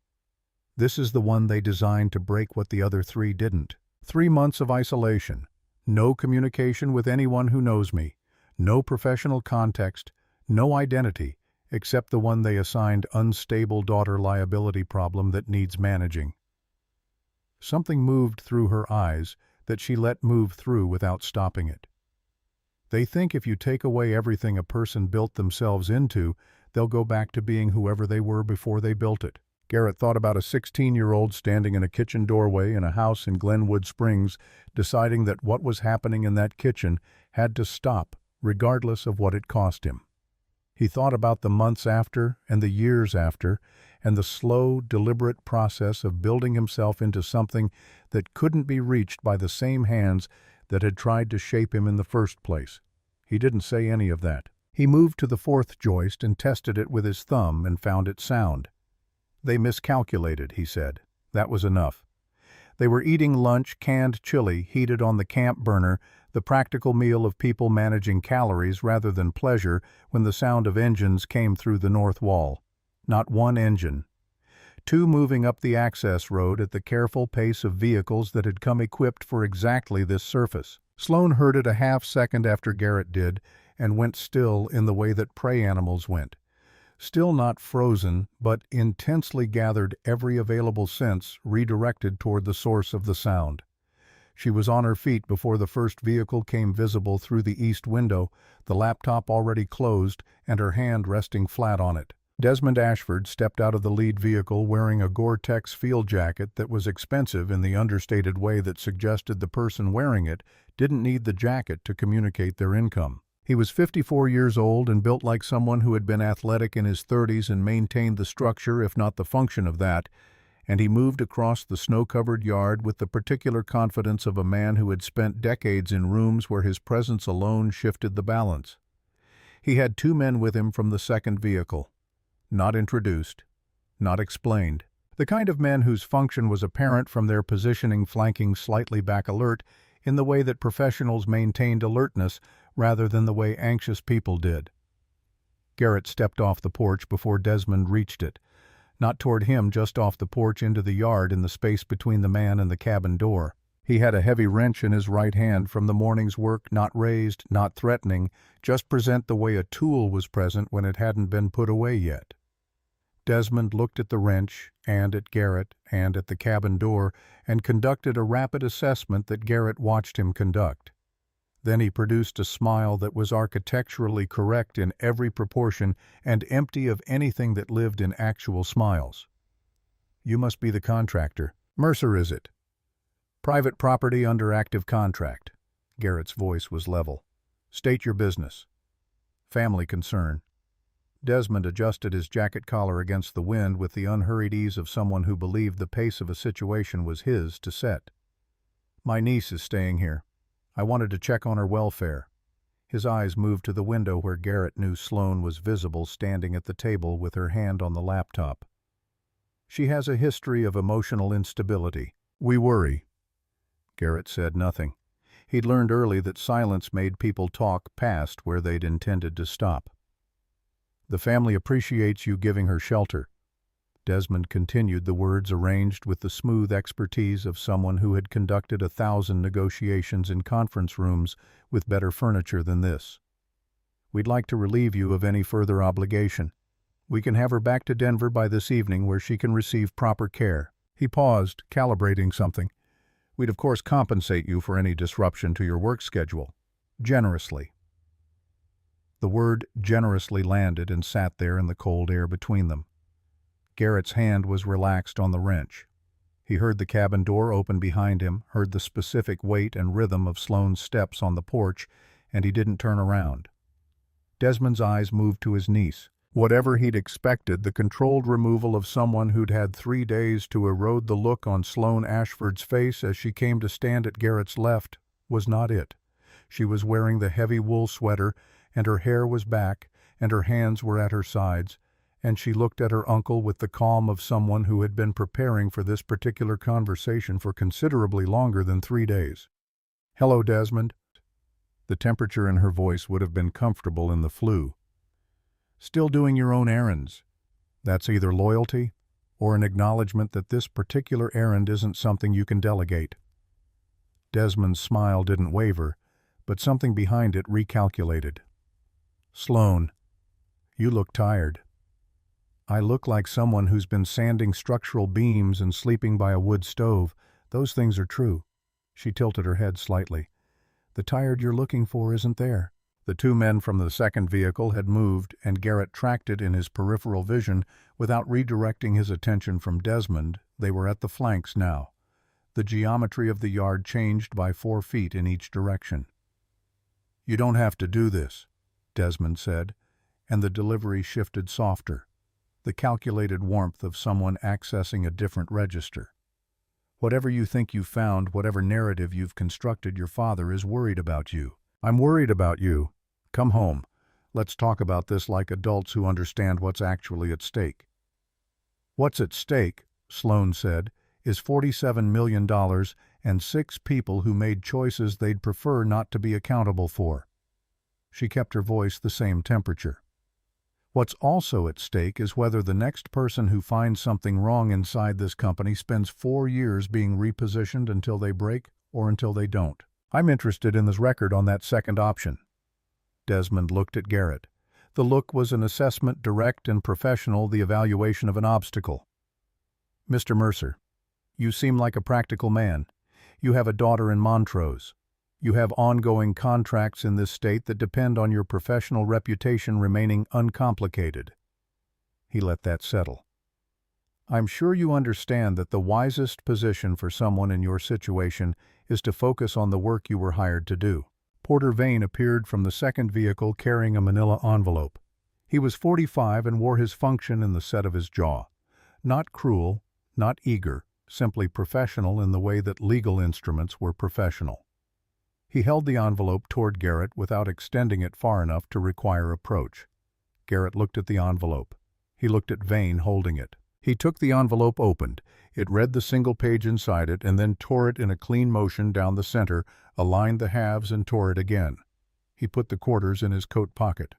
This is the one they designed to break what the other three didn't. 3 months of isolation. No communication with anyone who knows me. No professional context. No identity, except the one they assigned unstable daughter liability problem that needs managing. Something moved through her eyes that she let move through without stopping it. They think if you take away everything a person built themselves into, they'll go back to being whoever they were before they built it. Garrett thought about a 16-year-old standing in a kitchen doorway in a house in Glenwood Springs, deciding that what was happening in that kitchen had to stop, regardless of what it cost him. He thought about the months after and the years after, and the slow, deliberate process of building himself into something that couldn't be reached by the same hands that had tried to shape him in the first place. He didn't say any of that. He moved to the fourth joist and tested it with his thumb and found it sound. They miscalculated, he said. That was enough. They were eating lunch, canned chili, heated on the camp burner, the practical meal of people managing calories rather than pleasure, when the sound of engines came through the north wall. Not one engine. 2 moving up the access road at the careful pace of vehicles that had come equipped for exactly this surface. Sloane heard it a half-second after Garrett did, and went still in the way that prey animals went. Still not frozen, but intensely gathered every available sense redirected toward the source of the sound. She was on her feet before the first vehicle came visible through the east window, the laptop already closed and her hand resting flat on it. Desmond Ashford stepped out of the lead vehicle wearing a Gore-Tex field jacket that was expensive in the understated way that suggested the person wearing it didn't need the jacket to communicate their income. He was 54 years old and built like someone who had been athletic in his 30s and maintained the structure, if not the function of that, and he moved across the snow-covered yard with the particular confidence of a man who had spent decades in rooms where his presence alone shifted the balance. He had 2 men with him from the second vehicle. Not introduced, not explained. The kind of men whose function was apparent from their positioning, flanking slightly back alert, in the way that professionals maintained alertness rather than the way anxious people did. Garrett stepped off the porch before Desmond reached it. Not toward him, just off the porch into the yard in the space between the man and the cabin door. He had a heavy wrench in his right hand from the morning's work, not raised, not threatening, just present the way a tool was present when it hadn't been put away yet. Desmond looked at the wrench, and at Garrett, and at the cabin door, and conducted a rapid assessment that Garrett watched him conduct. Then he produced a smile that was architecturally correct in every proportion and empty of anything that lived in actual smiles. "You must be the contractor. Mercer, is it?" "Private property under active contract." Garrett's voice was level. "State your business." "Family concern." Desmond adjusted his jacket collar against the wind with the unhurried ease of someone who believed the pace of a situation was his to set. "My niece is staying here. I wanted to check on her welfare." His eyes moved to the window where Garrett knew Sloane was visible standing at the table with her hand on the laptop. "She has a history of emotional instability. We worry." Garrett said nothing. He'd learned early that silence made people talk past where they'd intended to stop. "The family appreciates you giving her shelter." Desmond continued, the words arranged with the smooth expertise of someone who had conducted 1,000 negotiations in conference rooms with better furniture than this. "We'd like to relieve you of any further obligation. We can have her back to Denver by this evening where she can receive proper care." He paused, calibrating something. We'd of course compensate you for any disruption to your work schedule. Generously." The word generously landed and sat there in the cold air between them. Garrett's hand was relaxed on the wrench. He heard the cabin door open behind him, heard the specific weight and rhythm of Sloane's steps on the porch, and he didn't turn around. Desmond's eyes moved to his niece. Whatever he'd expected, the controlled removal of someone who'd had 3 days to erode the look on Sloane Ashford's face as she came to stand at Garrett's left was not it. She was wearing the heavy wool sweater, and her hair was back, and her hands were at her sides, and she looked at her uncle with the calm of someone who had been preparing for this particular conversation for considerably longer than 3 days. "Hello, Desmond." The temperature in her voice would have been comfortable in the flu. "Still doing your own errands. That's either loyalty or an acknowledgement that this particular errand isn't something you can delegate." Desmond's smile didn't waver, but something behind it recalculated. "Sloane, you look tired." "I look like someone who's been sanding structural beams and sleeping by a wood stove. Those things are true." She tilted her head slightly. "The tired you're looking for isn't there." The 2 men from the second vehicle had moved, and Garrett tracked it in his peripheral vision without redirecting his attention from Desmond. They were at the flanks now. The geometry of the yard changed by 4 feet in each direction. "You don't have to do this," Desmond said, and the delivery shifted softer, the calculated warmth of someone accessing a different register. "Whatever you think you found, whatever narrative you've constructed, your father is worried about you. I'm worried about you. Come home. Let's talk about this like adults who understand what's actually at stake." "What's at stake," Sloane said, "is $47 million and 6 people who made choices they'd prefer not to be accountable for." She kept her voice the same temperature. "What's also at stake is whether the next person who finds something wrong inside this company spends 4 years being repositioned until they break or until they don't. I'm interested in this record on that second option." Desmond looked at Garrett. The look was an assessment, direct and professional, the evaluation of an obstacle. "Mr. Mercer, you seem like a practical man. You have a daughter in Montrose. You have ongoing contracts in this state that depend on your professional reputation remaining uncomplicated." He let that settle. "I'm sure you understand that the wisest position for someone in your situation is to focus on the work you were hired to do." Porter Vane appeared from the second vehicle carrying a manila envelope. He was 45 and wore his function in the set of his jaw. Not cruel, not eager, simply professional in the way that legal instruments were professional. He held the envelope toward Garrett without extending it far enough to require approach. Garrett looked at the envelope. He looked at Vane holding it. He took the envelope, opened. It read the single page inside it, and then tore it in a clean motion down the center, aligned the halves, and tore it again. He put the quarters in his coat pocket.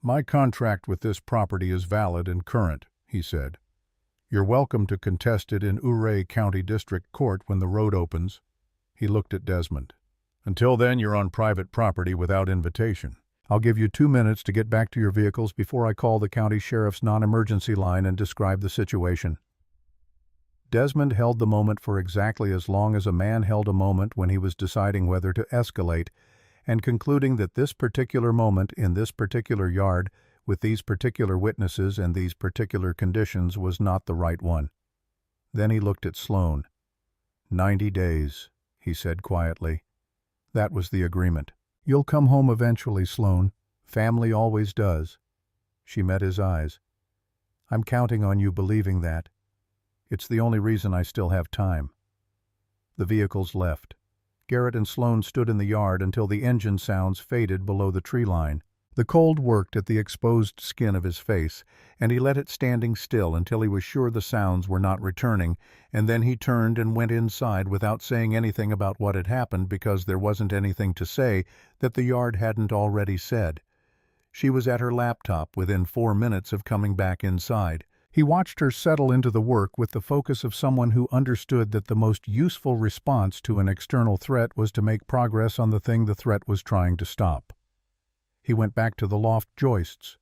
"My contract with this property is valid and current," he said. "You're welcome to contest it in Ouray County District Court when the road opens." He looked at Desmond. "Until then, you're on private property without invitation. I'll give you 2 minutes to get back to your vehicles before I call the county sheriff's non-emergency line and describe the situation." Desmond held the moment for exactly as long as a man held a moment when he was deciding whether to escalate, and concluding that this particular moment in this particular yard, with these particular witnesses and these particular conditions, was not the right one. Then he looked at Sloane. 90 days, he said quietly. That was the agreement. "You'll come home eventually, Sloane. Family always does." She met his eyes. "I'm counting on you believing that. It's the only reason I still have time." The vehicles left. Garrett and Sloane stood in the yard until the engine sounds faded below the tree line. The cold worked at the exposed skin of his face, and he let it standing still until he was sure the sounds were not returning, and then he turned and went inside without saying anything about what had happened, because there wasn't anything to say that the yard hadn't already said. She was at her laptop within 4 minutes of coming back inside. He watched her settle into the work with the focus of someone who understood that the most useful response to an external threat was to make progress on the thing the threat was trying to stop. He went back to the loft joists.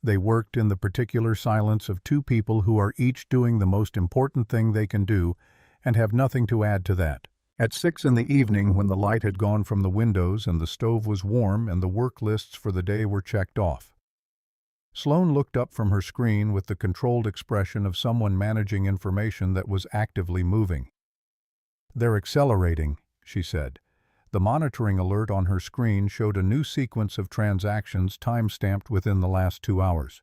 They worked in the particular silence of 2 people who are each doing the most important thing they can do and have nothing to add to that. At 6 in the evening, when the light had gone from the windows and the stove was warm and the work lists for the day were checked off, Sloane looked up from her screen with the controlled expression of someone managing information that was actively moving. "They're accelerating," she said. The monitoring alert on her screen showed a new sequence of transactions time-stamped within the last 2 hours.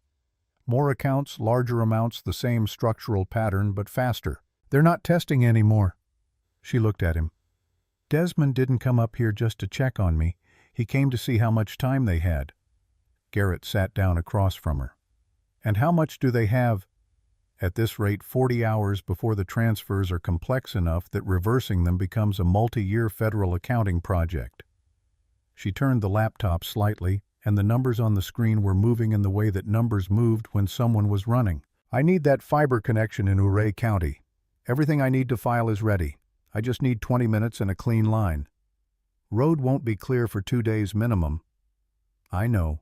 More accounts, larger amounts, the same structural pattern, but faster. "They're not testing anymore." She looked at him. "Desmond didn't come up here just to check on me. He came to see how much time they had." Garrett sat down across from her. "And how much do they have?" "At this rate, 40 hours before the transfers are complex enough that reversing them becomes a multi-year federal accounting project." She turned the laptop slightly, and the numbers on the screen were moving in the way that numbers moved when someone was running. "I need that fiber connection in Ouray County. Everything I need to file is ready. I just need 20 minutes and a clean line. Road won't be clear for 2 days minimum." "I know."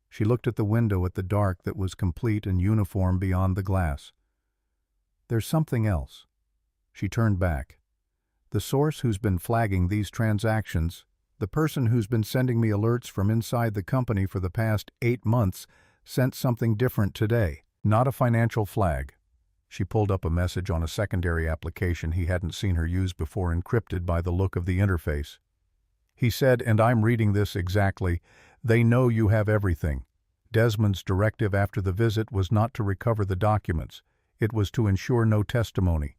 She looked at the window at the dark that was complete and uniform beyond the glass. "There's something else." She turned back. "The source who's been flagging these transactions, the person who's been sending me alerts from inside the company for the past 8 months, sent something different today. Not a financial flag." She pulled up a message on a secondary application he hadn't seen her use before, encrypted by the look of the interface. He said, and I'm reading this exactly, "They know you have everything. Desmond's directive after the visit was not to recover the documents. It was to ensure no testimony."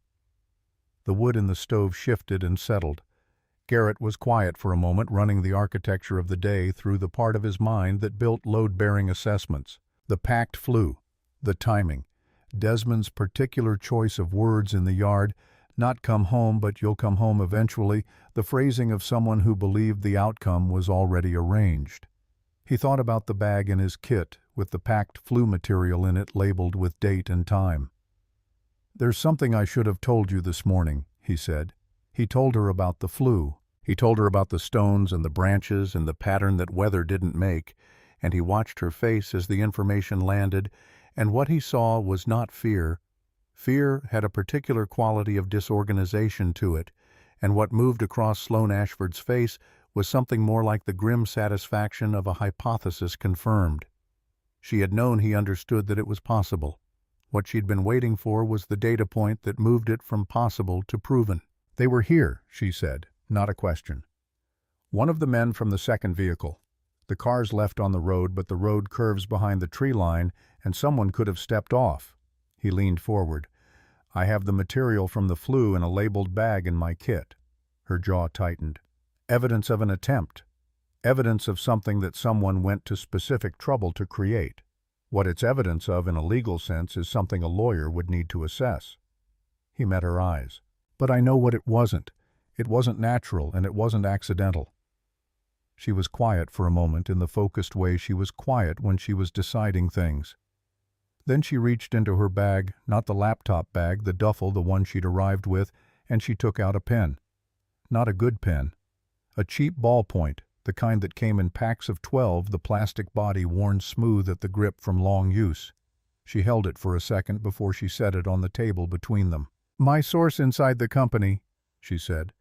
The wood in the stove shifted and settled. Garrett was quiet for a moment, running the architecture of the day through the part of his mind that built load-bearing assessments. The packed flu, the timing, Desmond's particular choice of words in the yard, not "come home, but you'll come home eventually," the phrasing of someone who believed the outcome was already arranged. He thought about the bag in his kit, with the packed flu material in it labeled with date and time. "There's something I should have told you this morning," he said. He told her about the flu. He told her about the stones and the branches and the pattern that weather didn't make, and he watched her face as the information landed, and what he saw was not fear. Fear had a particular quality of disorganization to it, and what moved across Sloane Ashford's face was something more like the grim satisfaction of a hypothesis confirmed. She had known he understood that it was possible. What she'd been waiting for was the data point that moved it from possible to proven. "They were here," she said, not a question. "One of the men from the second vehicle. The car's left on the road, but the road curves behind the tree line, and someone could have stepped off." He leaned forward. "I have the material from the flu in a labeled bag in my kit." Her jaw tightened. "Evidence of an attempt. Evidence of something that someone went to specific trouble to create. What it's evidence of in a legal sense is something a lawyer would need to assess." He met her eyes. "But I know what it wasn't. It wasn't natural, and it wasn't accidental." She was quiet for a moment in the focused way she was quiet when she was deciding things. Then she reached into her bag, not the laptop bag, the duffel, the one she'd arrived with, and she took out a pen. Not a good pen. A cheap ballpoint, the kind that came in packs of 12, the plastic body worn smooth at the grip from long use. She held it for a second before she set it on the table between them. "My source inside the company," she said.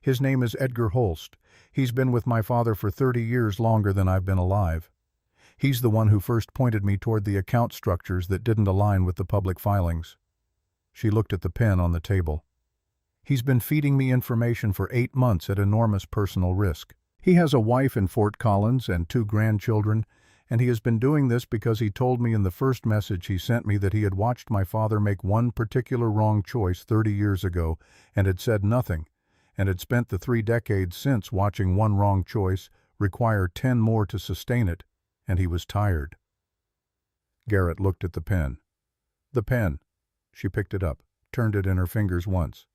"His name is Edgar Holst. He's been with my father for 30 years, longer than I've been alive. He's the one who first pointed me toward the account structures that didn't align with the public filings." She looked at the pen on the table. "He's been feeding me information for 8 months at enormous personal risk. He has a wife in Fort Collins and 2 grandchildren, and he has been doing this because he told me in the first message he sent me that he had watched my father make one particular wrong choice 30 years ago and had said nothing, and had spent the 3 decades since watching one wrong choice require 10 more to sustain it, and he was tired." Garrett looked at the pen. "The pen." She picked it up, turned it in her fingers once.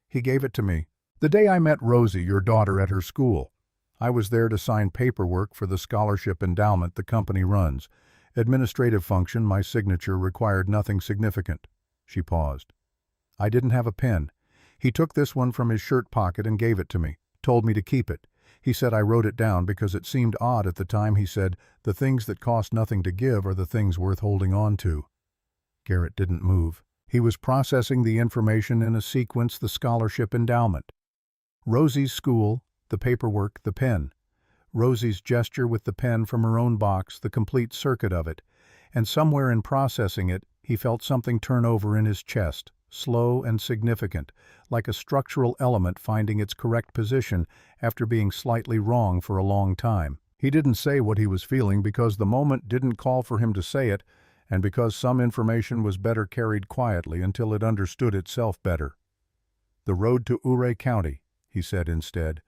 "He gave it to me the day I met Rosie, your daughter, at her school. I was there to sign paperwork for the scholarship endowment the company runs. Administrative function, my signature required nothing significant." She paused. "I didn't have a pen. He took this one from his shirt pocket and gave it to me, told me to keep it. He said I wrote it down because it seemed odd at the time. He said, the things that cost nothing to give are the things worth holding on to." Garrett didn't move. He was processing the information in a sequence, the scholarship endowment. Rosie's school, the paperwork, the pen. Rosie's gesture with the pen from her own box, the complete circuit of it. And somewhere in processing it, he felt something turn over in his chest, slow and significant, like a structural element finding its correct position after being slightly wrong for a long time. He didn't say what he was feeling because the moment didn't call for him to say it, and because some information was better carried quietly until it understood itself better. "The road to Ouray County," he said instead.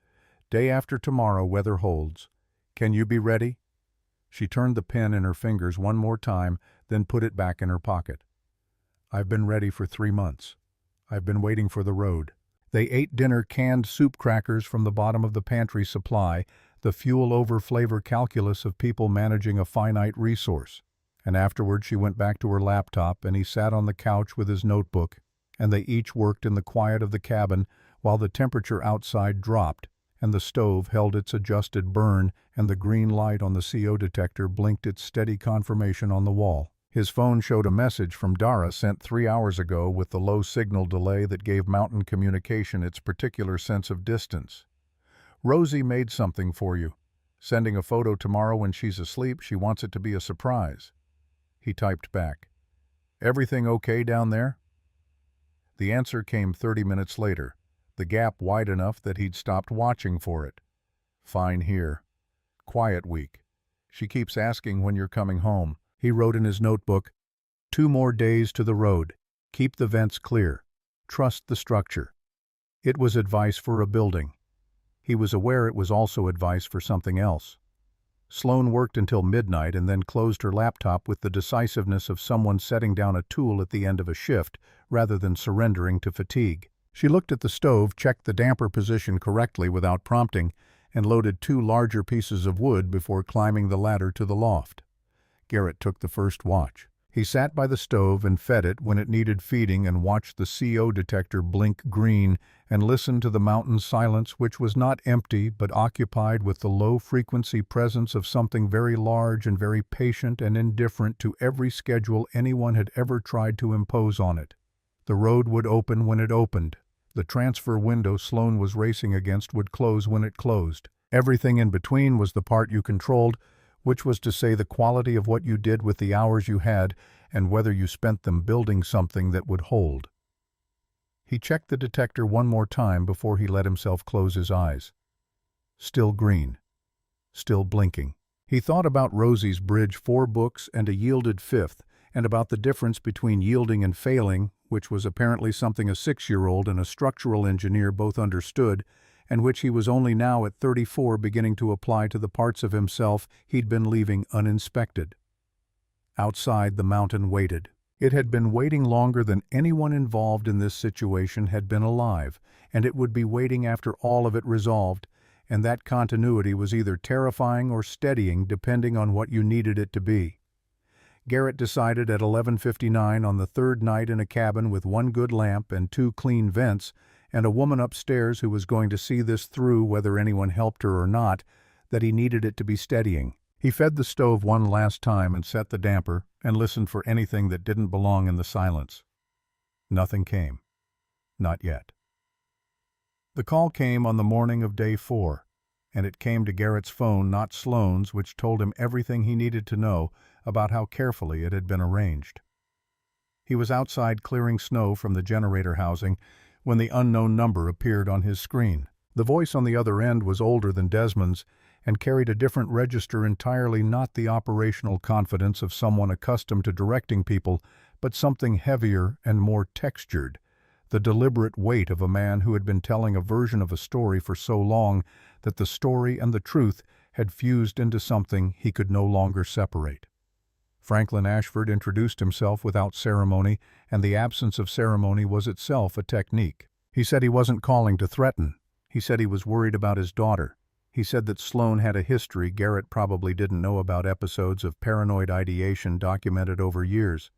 "Day after tomorrow, weather holds. Can you be ready?" She turned the pen in her fingers one more time, then put it back in her pocket. "I've been ready for 3 months. I've been waiting for the road." They ate dinner canned soup crackers from the bottom of the pantry supply, the fuel-over-flavor calculus of people managing a finite resource. And afterward she went back to her laptop and he sat on the couch with his notebook, and they each worked in the quiet of the cabin while the temperature outside dropped and the stove held its adjusted burn and the green light on the CO detector blinked its steady confirmation on the wall. His phone showed a message from Dara sent 3 hours ago with the low signal delay that gave mountain communication its particular sense of distance. "Rosie made something for you. Sending a photo tomorrow when she's asleep. She wants it to be a surprise." He typed back, "Everything okay down there?" The answer came 30 minutes later, the gap wide enough that he'd stopped watching for it. "Fine here. Quiet week. She keeps asking when you're coming home." He wrote in his notebook, 2 more days to the road. Keep the vents clear. Trust the structure." It was advice for a building. He was aware it was also advice for something else. Sloane worked until midnight and then closed her laptop with the decisiveness of someone setting down a tool at the end of a shift, rather than surrendering to fatigue. She looked at the stove, checked the damper position correctly without prompting, and loaded 2 larger pieces of wood before climbing the ladder to the loft. Garrett took the first watch. He sat by the stove and fed it when it needed feeding and watched the CO detector blink green and listened to the mountain silence, which was not empty but occupied with the low-frequency presence of something very large and very patient and indifferent to every schedule anyone had ever tried to impose on it. The road would open when it opened. The transfer window Sloane was racing against would close when it closed. Everything in between was the part you controlled, which was to say the quality of what you did with the hours you had and whether you spent them building something that would hold. He checked the detector one more time before he let himself close his eyes. Still green. Still blinking. He thought about Rosie's Bridge 4 books and a yielded 5th, and about the difference between yielding and failing, which was apparently something a 6-year-old and a structural engineer both understood, and which he was only now at 34 beginning to apply to the parts of himself he'd been leaving uninspected. Outside, the mountain waited. It had been waiting longer than anyone involved in this situation had been alive, and it would be waiting after all of it resolved, and that continuity was either terrifying or steadying depending on what you needed it to be. Garrett decided at 11:59 on the 3rd night in a cabin with 1 good lamp and 2 clean vents, and a woman upstairs who was going to see this through whether anyone helped her or not, that he needed it to be steadying. He fed the stove one last time and set the damper and listened for anything that didn't belong in the silence. Nothing came. Not yet. The call came on the morning of day 4, and it came to Garrett's phone, not Sloane's, which told him everything he needed to know about how carefully it had been arranged. He was outside clearing snow from the generator housing when the unknown number appeared on his screen. The voice on the other end was older than Desmond's and carried a different register, entirely not the operational confidence of someone accustomed to directing people, but something heavier and more textured, the deliberate weight of a man who had been telling a version of a story for so long that the story and the truth had fused into something he could no longer separate. Franklin Ashford introduced himself without ceremony, and the absence of ceremony was itself a technique. He said he wasn't calling to threaten. He said he was worried about his daughter. He said that Sloane had a history Garrett probably didn't know about, episodes of paranoid ideation documented over years,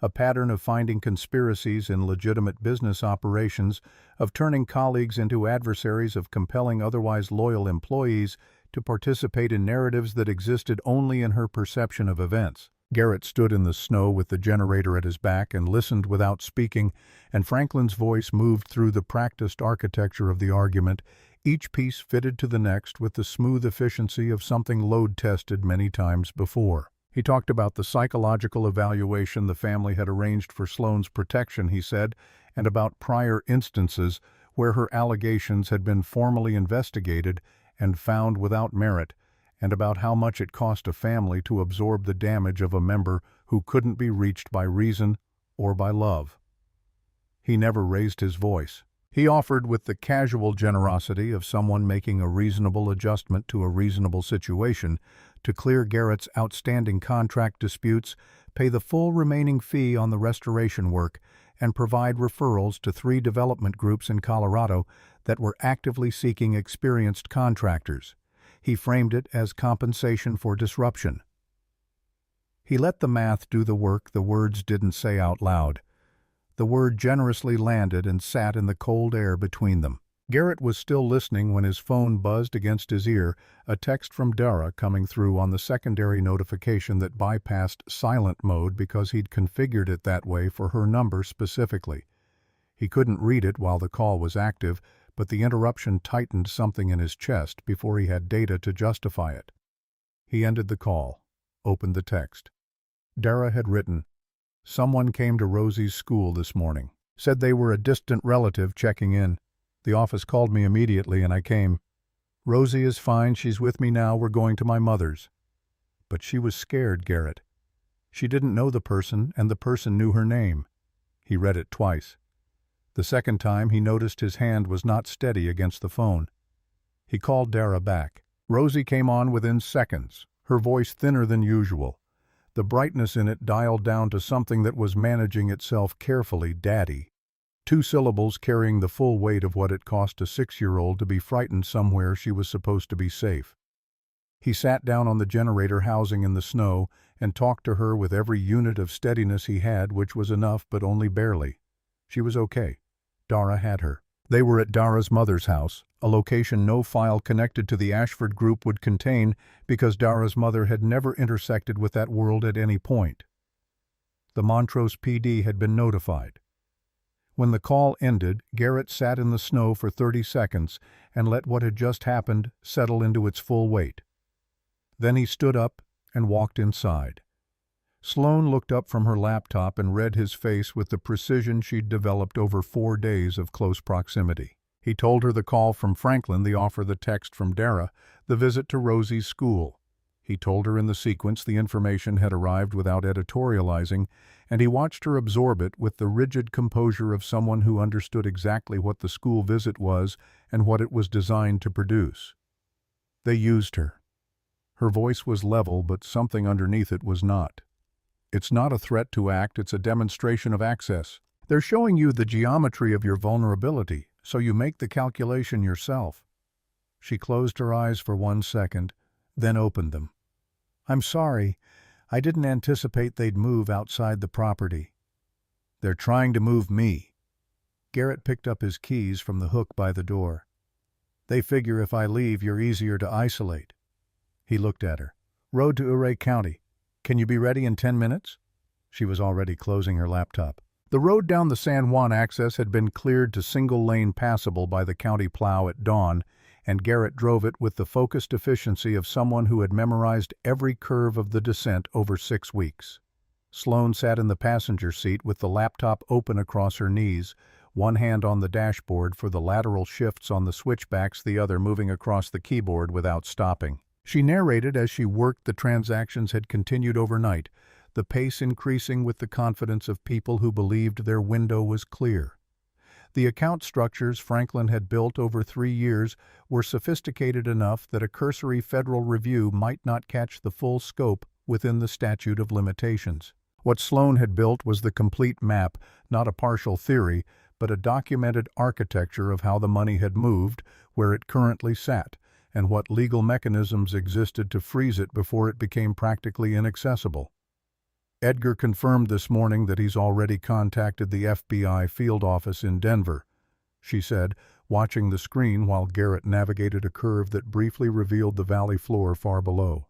a pattern of finding conspiracies in legitimate business operations, of turning colleagues into adversaries, of compelling otherwise loyal employees to participate in narratives that existed only in her perception of events. Garrett stood in the snow with the generator at his back and listened without speaking, and Franklin's voice moved through the practiced architecture of the argument, each piece fitted to the next with the smooth efficiency of something load-tested many times before. He talked about the psychological evaluation the family had arranged for Sloane's protection, he said, and about prior instances where her allegations had been formally investigated and found without merit, and about how much it cost a family to absorb the damage of a member who couldn't be reached by reason or by love. He never raised his voice. He offered with the casual generosity of someone making a reasonable adjustment to a reasonable situation to clear Garrett's outstanding contract disputes, pay the full remaining fee on the restoration work, and provide referrals to 3 development groups in Colorado that were actively seeking experienced contractors. He framed it as compensation for disruption. He let the math do the work the words didn't say out loud. The word generously landed and sat in the cold air between them. Garrett was still listening when his phone buzzed against his ear, a text from Dara coming through on the secondary notification that bypassed silent mode because he'd configured it that way for her number specifically. He couldn't read it while the call was active, but the interruption tightened something in his chest before he had data to justify it. He ended the call, opened the text. Dara had written, "Someone came to Rosie's school this morning. Said they were a distant relative checking in. The office called me immediately and I came. Rosie is fine, she's with me now, we're going to my mother's." But she was scared, Garrett. She didn't know the person, and the person knew her name. He read it twice. The second time he noticed his hand was not steady against the phone. He called Dara back. Rosie came on within seconds, her voice thinner than usual. The brightness in it dialed down to something that was managing itself carefully, Daddy. 2 syllables carrying the full weight of what it cost a 6-year-old to be frightened somewhere she was supposed to be safe. He sat down on the generator housing in the snow and talked to her with every unit of steadiness he had, which was enough but only barely. She was okay. Dara had her. They were at Dara's mother's house, a location no file connected to the Ashford group would contain because Dara's mother had never intersected with that world at any point. The Montrose PD had been notified. When the call ended, Garrett sat in the snow for 30 seconds and let what had just happened settle into its full weight. Then he stood up and walked inside. Sloane looked up from her laptop and read his face with the precision she'd developed over 4 days of close proximity. He told her the call from Franklin, the offer, the text from Dara, the visit to Rosie's school. He told her in the sequence the information had arrived without editorializing, and he watched her absorb it with the rigid composure of someone who understood exactly what the school visit was and what it was designed to produce. They used her. Her voice was level, but something underneath it was not. It's not a threat to act, it's a demonstration of access. They're showing you the geometry of your vulnerability, so you make the calculation yourself. She closed her eyes for 1 second, then opened them. "I'm sorry. I didn't anticipate they'd move outside the property." "They're trying to move me." Garrett picked up his keys from the hook by the door. "They figure if I leave, you're easier to isolate." He looked at her. "Road to Ouray County. Can you be ready in 10 minutes?" She was already closing her laptop. The road down the San Juan access had been cleared to single-lane passable by the county plow at dawn, and Garrett drove it with the focused efficiency of someone who had memorized every curve of the descent over 6 weeks. Sloane sat in the passenger seat with the laptop open across her knees, one hand on the dashboard for the lateral shifts on the switchbacks, the other moving across the keyboard without stopping. She narrated as she worked the transactions had continued overnight, the pace increasing with the confidence of people who believed their window was clear. The account structures Franklin had built over 3 years were sophisticated enough that a cursory federal review might not catch the full scope within the statute of limitations. What Sloane had built was the complete map, not a partial theory, but a documented architecture of how the money had moved, where it currently sat, and what legal mechanisms existed to freeze it before it became practically inaccessible. "Edgar confirmed this morning that he's already contacted the FBI field office in Denver," she said, watching the screen while Garrett navigated a curve that briefly revealed the valley floor far below.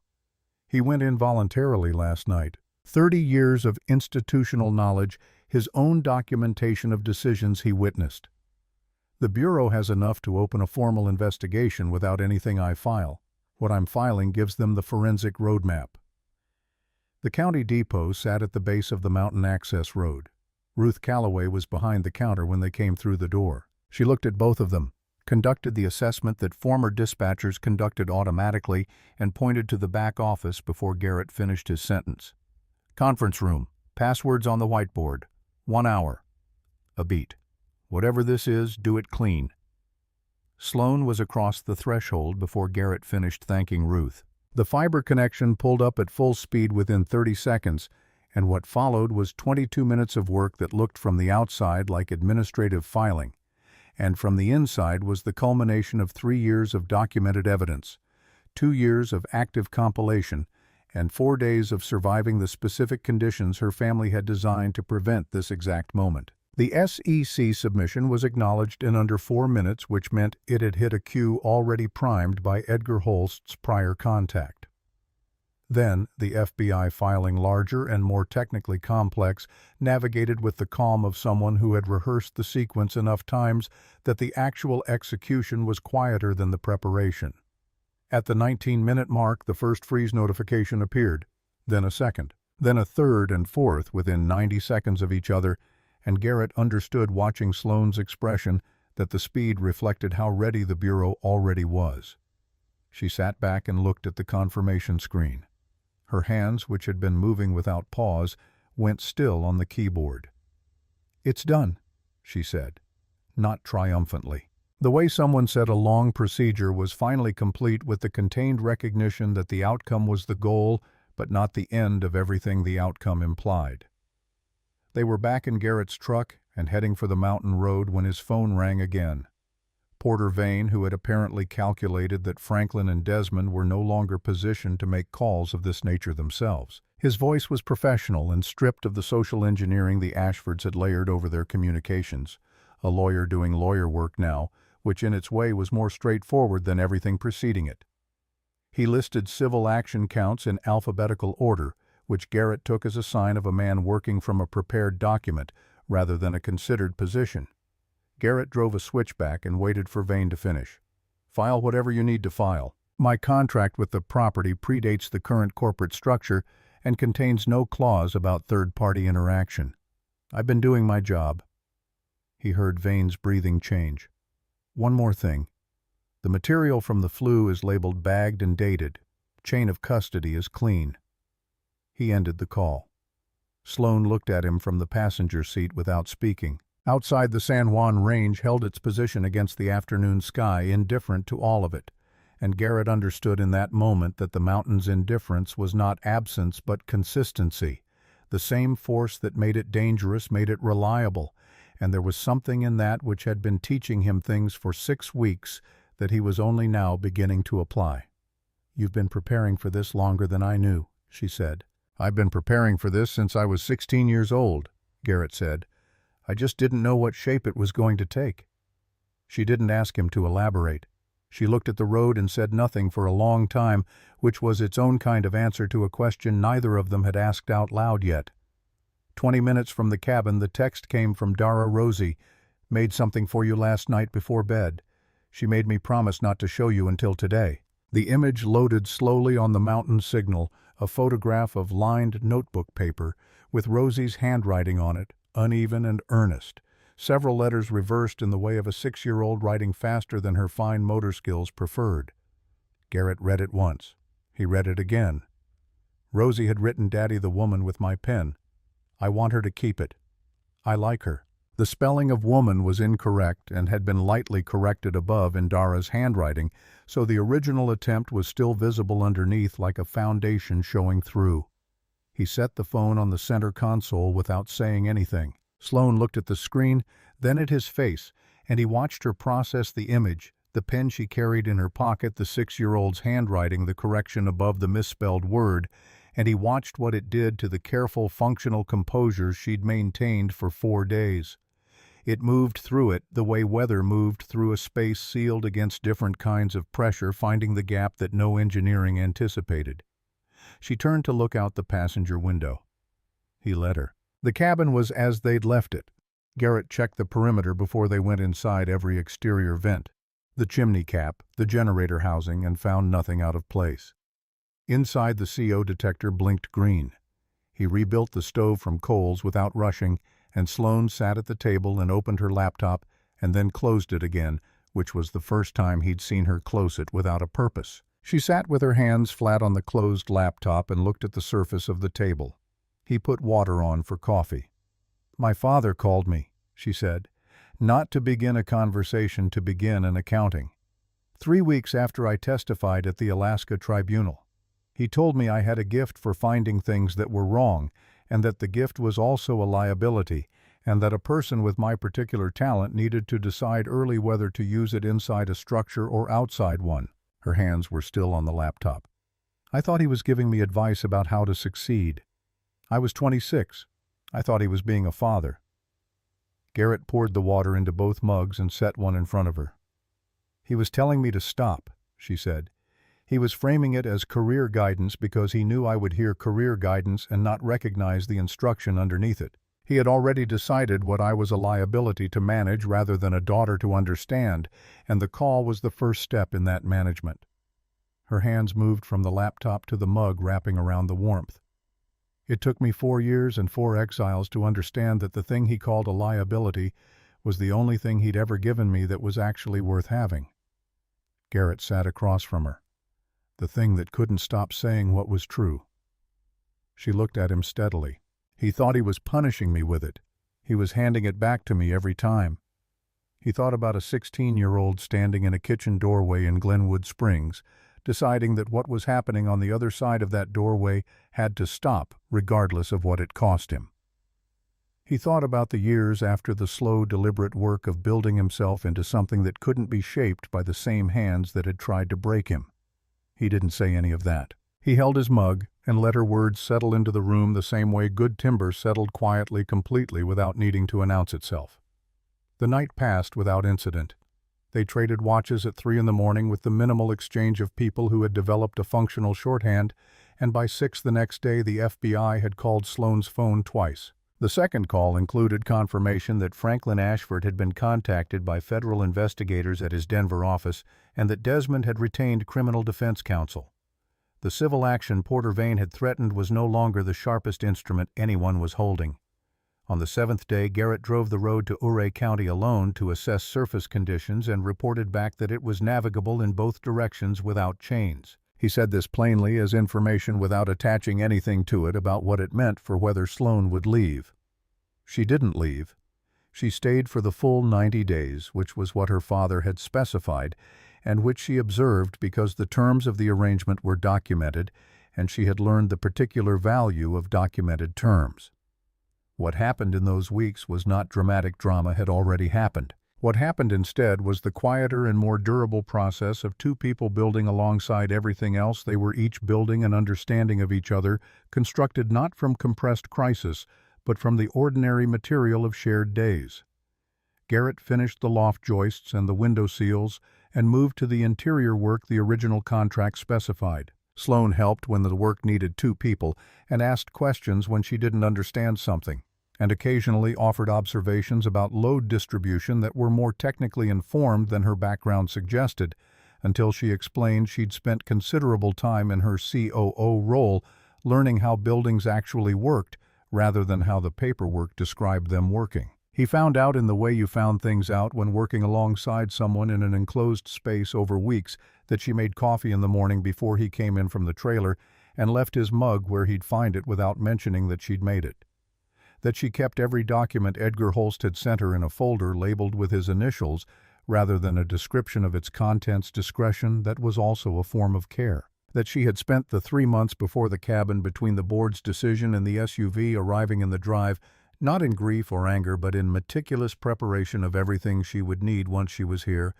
"He went in voluntarily last night, 30 years of institutional knowledge, his own documentation of decisions he witnessed. The Bureau has enough to open a formal investigation without anything I file. What I'm filing gives them the forensic roadmap. The county depot sat at the base of the mountain access road. Ruth Calloway was behind the counter when they came through the door. She looked at both of them, conducted the assessment that former dispatchers conducted automatically, and pointed to the back office before Garrett finished his sentence. Conference room. Passwords on the whiteboard. 1 hour. A beat. Whatever this is, do it clean. Sloane was across the threshold before Garrett finished thanking Ruth. The fiber connection pulled up at full speed within 30 seconds, and what followed was 22 minutes of work that looked from the outside like administrative filing, and from the inside was the culmination of 3 years of documented evidence, 2 years of active compilation, and 4 days of surviving the specific conditions her family had designed to prevent this exact moment. The SEC submission was acknowledged in under 4 minutes, which meant it had hit a queue already primed by Edgar Holst's prior contact. Then, the FBI, filing larger and more technically complex, navigated with the calm of someone who had rehearsed the sequence enough times that the actual execution was quieter than the preparation. At the 19-minute mark, the first freeze notification appeared, then a second, then a third and fourth within 90 seconds of each other, and Garrett understood, watching Sloane's expression, that the speed reflected how ready the Bureau already was. She sat back and looked at the confirmation screen. Her hands, which had been moving without pause, went still on the keyboard. "It's done," she said, not triumphantly. The way someone said a long procedure was finally complete, with the contained recognition that the outcome was the goal, but not the end of everything the outcome implied. They were back in Garrett's truck and heading for the mountain road when his phone rang again. Porter Vane, who had apparently calculated that Franklin and Desmond were no longer positioned to make calls of this nature themselves. His voice was professional and stripped of the social engineering the Ashfords had layered over their communications. A lawyer doing lawyer work now, which in its way was more straightforward than everything preceding it. He listed civil action counts in alphabetical order, which Garrett took as a sign of a man working from a prepared document rather than a considered position. Garrett drove a switchback and waited for Vane to finish. "File whatever you need to file. My contract with the property predates the current corporate structure and contains no clause about third-party interaction. I've been doing my job." He heard Vane's breathing change. "One more thing. The material from the flue is labeled bagged and dated. Chain of custody is clean." He ended the call. Sloane looked at him from the passenger seat without speaking. Outside, the San Juan Range held its position against the afternoon sky, indifferent to all of it, and Garrett understood in that moment that the mountain's indifference was not absence but consistency. The same force that made it dangerous made it reliable, and there was something in that which had been teaching him things for 6 weeks that he was only now beginning to apply. "You've been preparing for this longer than I knew," she said. "I've been preparing for this since I was 16 years old," Garrett said. "I just didn't know what shape it was going to take." She didn't ask him to elaborate. She looked at the road and said nothing for a long time, which was its own kind of answer to a question neither of them had asked out loud yet. 20 minutes from the cabin, the text came from Dara Rosie. "Made something for you last night before bed. She made me promise not to show you until today." The image loaded slowly on the mountain signal, a photograph of lined notebook paper, with Rosie's handwriting on it, uneven and earnest, several letters reversed in the way of a 6-year-old writing faster than her fine motor skills preferred. Garrett read it once. He read it again. Rosie had written, "Daddy, the woman with my pen. I want her to keep it. I like her." The spelling of woman was incorrect and had been lightly corrected above in Dara's handwriting, so the original attempt was still visible underneath like a foundation showing through. He set the phone on the center console without saying anything. Sloane looked at the screen, then at his face, and he watched her process the image, the pen she carried in her pocket, the 6-year-old's handwriting, the correction above the misspelled word, and he watched what it did to the careful, functional composure she'd maintained for 4 days. It moved through it the way weather moved through a space sealed against different kinds of pressure, finding the gap that no engineering anticipated. She turned to look out the passenger window. he led her. The cabin was as they'd left it. Garrett checked the perimeter before they went inside every exterior vent, the chimney cap, the generator housing, and found nothing out of place. Inside, the CO detector blinked green. He rebuilt the stove from coals without rushing, and Sloane sat at the table and opened her laptop and then closed it again, which was the first time he'd seen her close it without a purpose. She sat with her hands flat on the closed laptop and looked at the surface of the table. He put water on for coffee. "My father called me," she said. "Not to begin a conversation, to begin an accounting. 3 weeks after I testified at the Alaska Tribunal. He told me I had a gift for finding things that were wrong, and that the gift was also a liability, and that a person with my particular talent needed to decide early whether to use it inside a structure or outside one." Her hands were still on the laptop. "I thought he was giving me advice about how to succeed. I was 26. I thought he was being a father." Garrett poured the water into both mugs and set one in front of her. "He was telling me to stop," she said. "He was framing it as career guidance because he knew I would hear career guidance and not recognize the instruction underneath it. He had already decided what I was a liability to manage rather than a daughter to understand, and the call was the first step in that management." Her hands moved from the laptop to the mug wrapping around the warmth. "It took me 4 years and 4 exiles to understand that the thing he called a liability was the only thing he'd ever given me that was actually worth having." Garrett sat across from her. The thing that couldn't stop saying what was true. She looked at him steadily. "He thought he was punishing me with it. He was handing it back to me every time." He thought about a 16-year-old standing in a kitchen doorway in Glenwood Springs, deciding that what was happening on the other side of that doorway had to stop, regardless of what it cost him. He thought about the years after the slow, deliberate work of building himself into something that couldn't be shaped by the same hands that had tried to break him. He didn't say any of that. He held his mug and let her words settle into the room the same way good timber settled quietly, completely, without needing to announce itself. The night passed without incident. They traded watches at 3 a.m. with the minimal exchange of people who had developed a functional shorthand, and by 6 the next day the FBI had called Sloane's phone twice. The second call included confirmation that Franklin Ashford had been contacted by federal investigators at his Denver office and that Desmond had retained criminal defense counsel. The civil action Porter Vane had threatened was no longer the sharpest instrument anyone was holding. On the 7th day, Garrett drove the road to Ouray County alone to assess surface conditions and reported back that it was navigable in both directions without chains. He said this plainly as information without attaching anything to it about what it meant for whether Sloane would leave. She didn't leave. She stayed for the full 90 days, which was what her father had specified, and which she observed because the terms of the arrangement were documented, and she had learned the particular value of documented terms. What happened in those weeks was not dramatic drama had already happened. What happened instead was the quieter and more durable process of two people building alongside everything else they were each building an understanding of each other, constructed not from compressed crisis, but from the ordinary material of shared days. Garrett finished the loft joists and the window seals and moved to the interior work the original contract specified. Sloane helped when the work needed 2 people and asked questions when she didn't understand something, and occasionally offered observations about load distribution that were more technically informed than her background suggested, until she explained she'd spent considerable time in her COO role learning how buildings actually worked rather than how the paperwork described them working. He found out in the way you found things out when working alongside someone in an enclosed space over weeks that she made coffee in the morning before he came in from the trailer and left his mug where he'd find it without mentioning that she'd made it. That she kept every document Edgar Holst had sent her in a folder labeled with his initials rather than a description of its contents discretion that was also a form of care. That she had spent the 3 months before the cabin between the board's decision and the SUV arriving in the drive not in grief or anger but in meticulous preparation of everything she would need once she was here,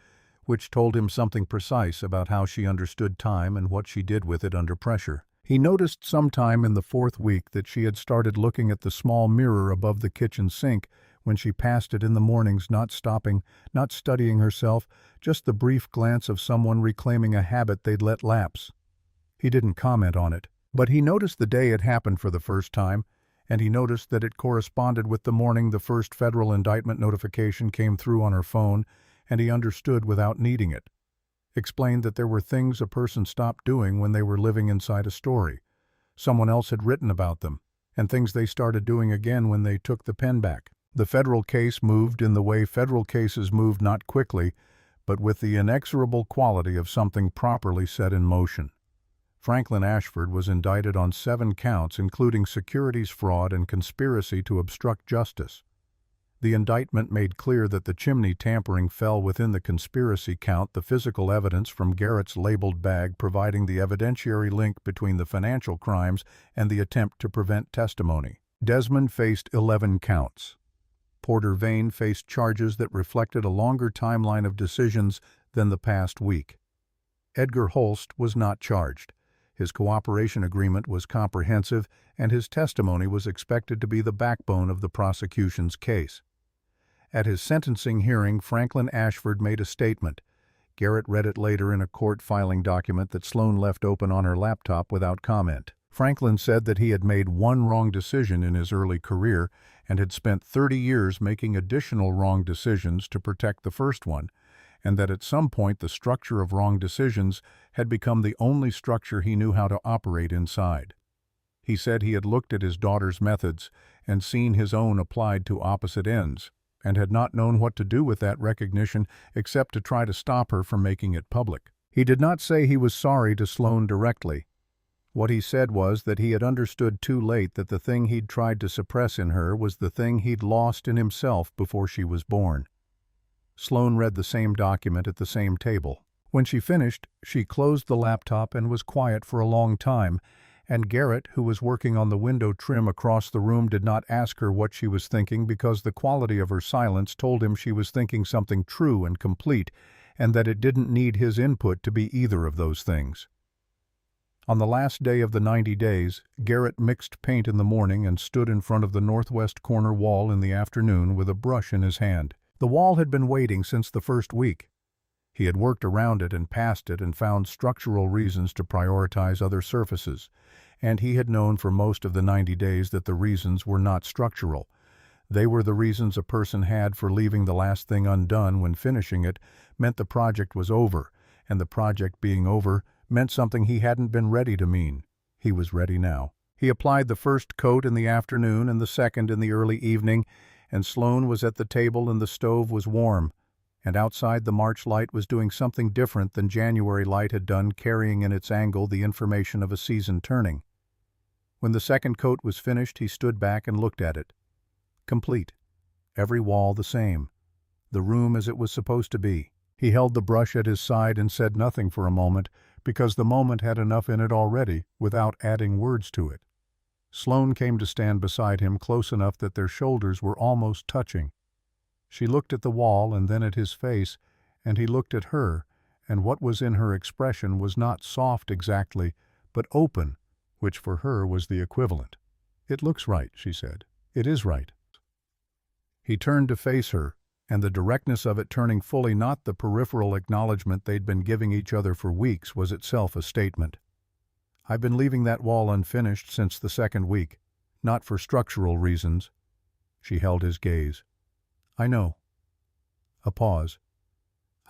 which told him something precise about how she understood time and what she did with it under pressure. He noticed sometime in the 4th week that she had started looking at the small mirror above the kitchen sink when she passed it in the mornings, not stopping, not studying herself, just the brief glance of someone reclaiming a habit they'd let lapse. He didn't comment on it, but he noticed the day it happened for the first time, and he noticed that it corresponded with the morning the first federal indictment notification came through on her phone, and he understood without needing it. Explained that there were things a person stopped doing when they were living inside a story. Someone else had written about them, and things they started doing again when they took the pen back. The federal case moved in the way federal cases moved, not quickly, but with the inexorable quality of something properly set in motion. Franklin Ashford was indicted on 7 counts, including securities fraud and conspiracy to obstruct justice. The indictment made clear that the chimney tampering fell within the conspiracy count, the physical evidence from Garrett's labeled bag providing the evidentiary link between the financial crimes and the attempt to prevent testimony. Desmond faced 11 counts. Porter Vane faced charges that reflected a longer timeline of decisions than the past week. Edgar Holst was not charged. His cooperation agreement was comprehensive, and his testimony was expected to be the backbone of the prosecution's case. At his sentencing hearing, Franklin Ashford made a statement. Garrett read it later in a court filing document that Sloane left open on her laptop without comment. Franklin said that he had made one wrong decision in his early career and had spent 30 years making additional wrong decisions to protect the first one, and that at some point the structure of wrong decisions had become the only structure he knew how to operate inside. He said he had looked at his daughter's methods and seen his own applied to opposite ends, and had not known what to do with that recognition except to try to stop her from making it public. He did not say he was sorry to Sloane directly. What he said was that he had understood too late that the thing he'd tried to suppress in her was the thing he'd lost in himself before she was born. Sloane read the same document at the same table. When she finished, she closed the laptop and was quiet for a long time, and Garrett, who was working on the window trim across the room, did not ask her what she was thinking because the quality of her silence told him she was thinking something true and complete, and that it didn't need his input to be either of those things. On the last day of the 90 days, Garrett mixed paint in the morning and stood in front of the northwest corner wall in the afternoon with a brush in his hand. The wall had been waiting since the first week. He had worked around it and past it and found structural reasons to prioritize other surfaces, and he had known for most of the 90 days that the reasons were not structural. They were the reasons a person had for leaving the last thing undone when finishing it meant the project was over, and the project being over meant something he hadn't been ready to mean. He was ready now. He applied the first coat in the afternoon and the second in the early evening, and Sloane was at the table and the stove was warm, and outside the March light was doing something different than January light had done, carrying in its angle the information of a season turning. When the second coat was finished, he stood back and looked at it. Complete. Every wall the same. The room as it was supposed to be. He held the brush at his side and said nothing for a moment, because the moment had enough in it already, without adding words to it. Sloane came to stand beside him, close enough that their shoulders were almost touching. She looked at the wall and then at his face, and he looked at her, and what was in her expression was not soft exactly, but open, which for her was the equivalent. "It looks right," she said. "It is right." He turned to face her, and the directness of it turning fully not the peripheral acknowledgement they'd been giving each other for weeks was itself a statement. "I've been leaving that wall unfinished since the second week, not for structural reasons." She held his gaze. "I know." A pause.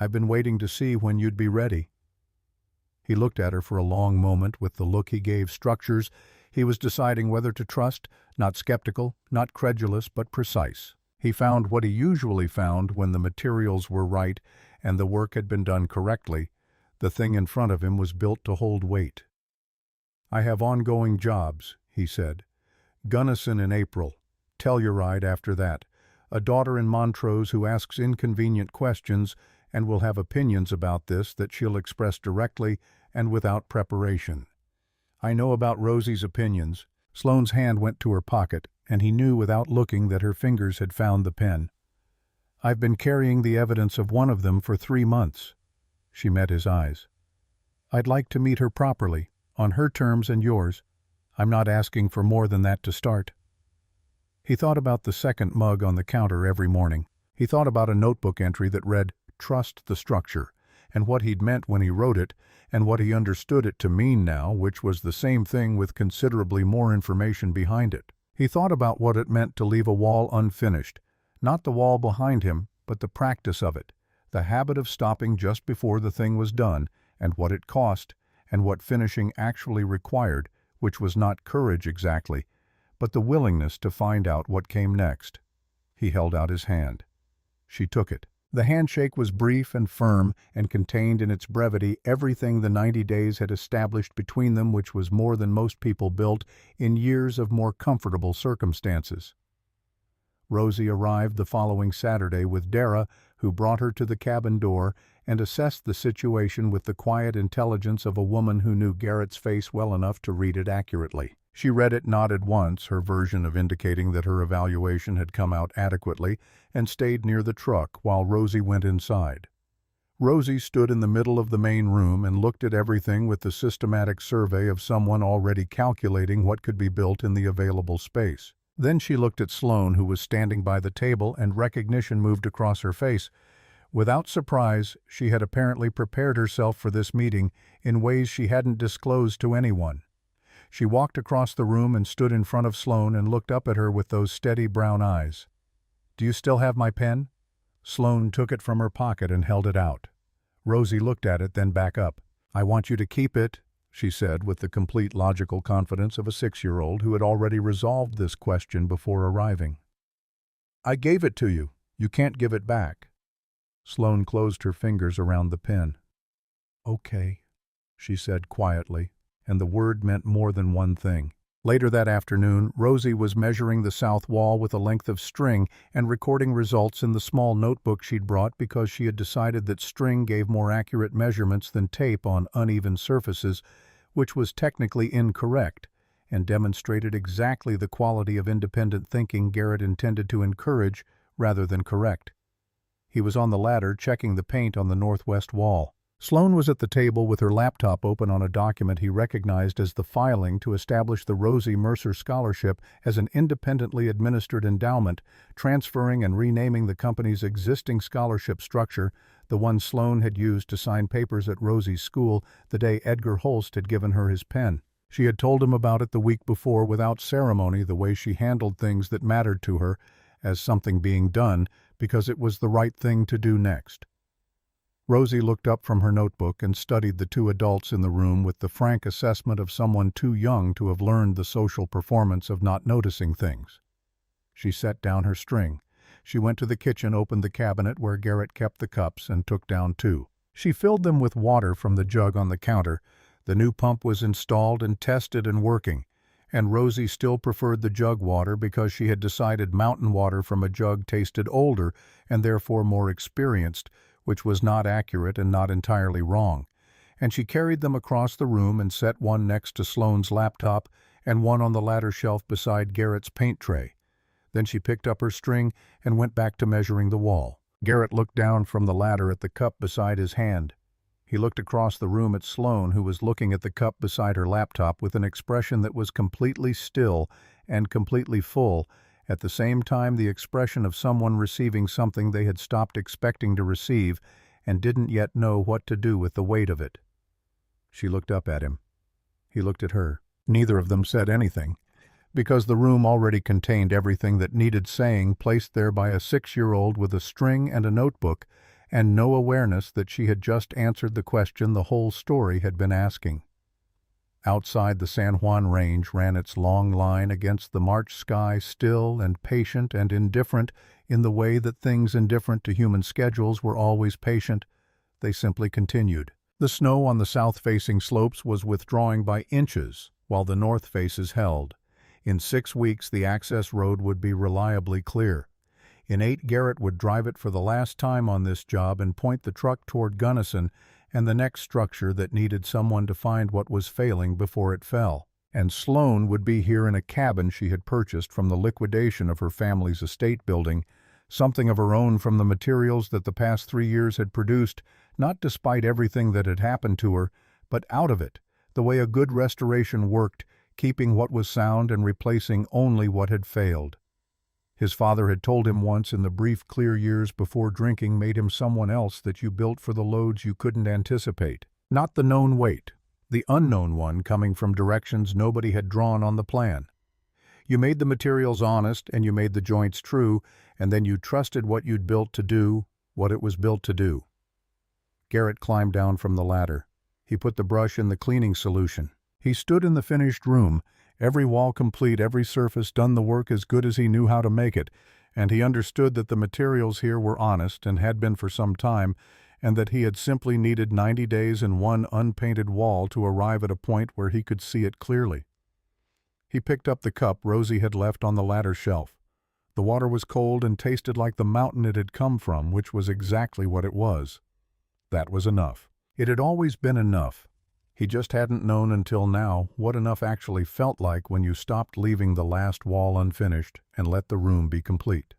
"I've been waiting to see when you'd be ready." He looked at her for a long moment with the look he gave structures. He was deciding whether to trust, not skeptical, not credulous, but precise. He found what he usually found when the materials were right and the work had been done correctly. The thing in front of him was built to hold weight. "I have ongoing jobs," he said. "Gunnison in April. Telluride after that. A daughter in Montrose who asks inconvenient questions and will have opinions about this that she'll express directly and without preparation. I know about Rosie's opinions." Sloane's hand went to her pocket, and he knew without looking that her fingers had found the pen. "I've been carrying the evidence of one of them for 3 months. She met his eyes. "I'd like to meet her properly, on her terms and yours. I'm not asking for more than that to start." He thought about the second mug on the counter every morning. He thought about a notebook entry that read, "Trust the structure," and what he'd meant when he wrote it, and what he understood it to mean now, which was the same thing with considerably more information behind it. He thought about what it meant to leave a wall unfinished, not the wall behind him, but the practice of it, the habit of stopping just before the thing was done, and what it cost, and what finishing actually required, which was not courage exactly, but the willingness to find out what came next. He held out his hand. She took it. The handshake was brief and firm and contained in its brevity everything the 90 days had established between them, which was more than most people built in years of more comfortable circumstances. Rosie arrived the following Saturday with Dara, who brought her to the cabin door and assessed the situation with the quiet intelligence of a woman who knew Garrett's face well enough to read it accurately. She read it, nodded once, her version of indicating that her evaluation had come out adequately, and stayed near the truck while Rosie went inside. Rosie stood in the middle of the main room and looked at everything with the systematic survey of someone already calculating what could be built in the available space. Then she looked at Sloane, who was standing by the table, and recognition moved across her face. Without surprise, she had apparently prepared herself for this meeting in ways she hadn't disclosed to anyone. She walked across the room and stood in front of Sloane and looked up at her with those steady brown eyes. "Do you still have my pen?" Sloane took it from her pocket and held it out. Rosie looked at it, then back up. "I want you to keep it," she said with the complete logical confidence of a 6-year-old who had already resolved this question before arriving. "I gave it to you. You can't give it back." Sloane closed her fingers around the pen. "Okay," she said quietly, and the word meant more than one thing. Later that afternoon, Rosie was measuring the south wall with a length of string and recording results in the small notebook she'd brought because she had decided that string gave more accurate measurements than tape on uneven surfaces, which was technically incorrect, and demonstrated exactly the quality of independent thinking Garrett intended to encourage rather than correct. He was on the ladder checking the paint on the northwest wall. Sloane was at the table with her laptop open on a document he recognized as the filing to establish the Rosie Mercer Scholarship as an independently administered endowment, transferring and renaming the company's existing scholarship structure, the one Sloane had used to sign papers at Rosie's school the day Edgar Holst had given her his pen. She had told him about it the week before without ceremony, the way she handled things that mattered to her, as something being done, because it was the right thing to do next. Rosie looked up from her notebook and studied the two adults in the room with the frank assessment of someone too young to have learned the social performance of not noticing things. She set down her string. She went to the kitchen, opened the cabinet where Garrett kept the cups, and took down 2. She filled them with water from the jug on the counter. The new pump was installed and tested and working, and Rosie still preferred the jug water because she had decided mountain water from a jug tasted older and therefore more experienced, which was not accurate and not entirely wrong, and she carried them across the room and set one next to Sloane's laptop and one on the ladder shelf beside Garrett's paint tray. Then she picked up her string and went back to measuring the wall. Garrett looked down from the ladder at the cup beside his hand. He looked across the room at Sloane, who was looking at the cup beside her laptop with an expression that was completely still and completely full, at the same time the expression of someone receiving something they had stopped expecting to receive and didn't yet know what to do with the weight of it. She looked up at him. He looked at her. Neither of them said anything, because the room already contained everything that needed saying, placed there by a 6-year-old with a string and a notebook, and no awareness that she had just answered the question the whole story had been asking. Outside, the San Juan Range ran its long line against the March sky, still and patient and indifferent in the way that things indifferent to human schedules were always patient. They simply continued. The snow on the south-facing slopes was withdrawing by inches, while the north faces held. In 6 weeks, the access road would be reliably clear. In 8, Garrett would drive it for the last time on this job and point the truck toward Gunnison and the next structure that needed someone to find what was failing before it fell. And Sloane would be here in a cabin she had purchased from the liquidation of her family's estate building, something of her own from the materials that the past 3 years had produced, not despite everything that had happened to her, but out of it, the way a good restoration worked, keeping what was sound and replacing only what had failed. His father had told him once, in the brief, clear years before drinking made him someone else, that you built for the loads you couldn't anticipate. Not the known weight, the unknown one coming from directions nobody had drawn on the plan. You made the materials honest and you made the joints true, and then you trusted what you'd built to do what it was built to do. Garrett climbed down from the ladder. He put the brush in the cleaning solution. He stood in the finished room, every wall complete, every surface done the work as good as he knew how to make it, and he understood that the materials here were honest and had been for some time, and that he had simply needed 90 days and one unpainted wall to arrive at a point where he could see it clearly. He picked up the cup Rosie had left on the ladder shelf. The water was cold and tasted like the mountain it had come from, which was exactly what it was. That was enough. It had always been enough. He just hadn't known until now what enough actually felt like when you stopped leaving the last wall unfinished and let the room be complete.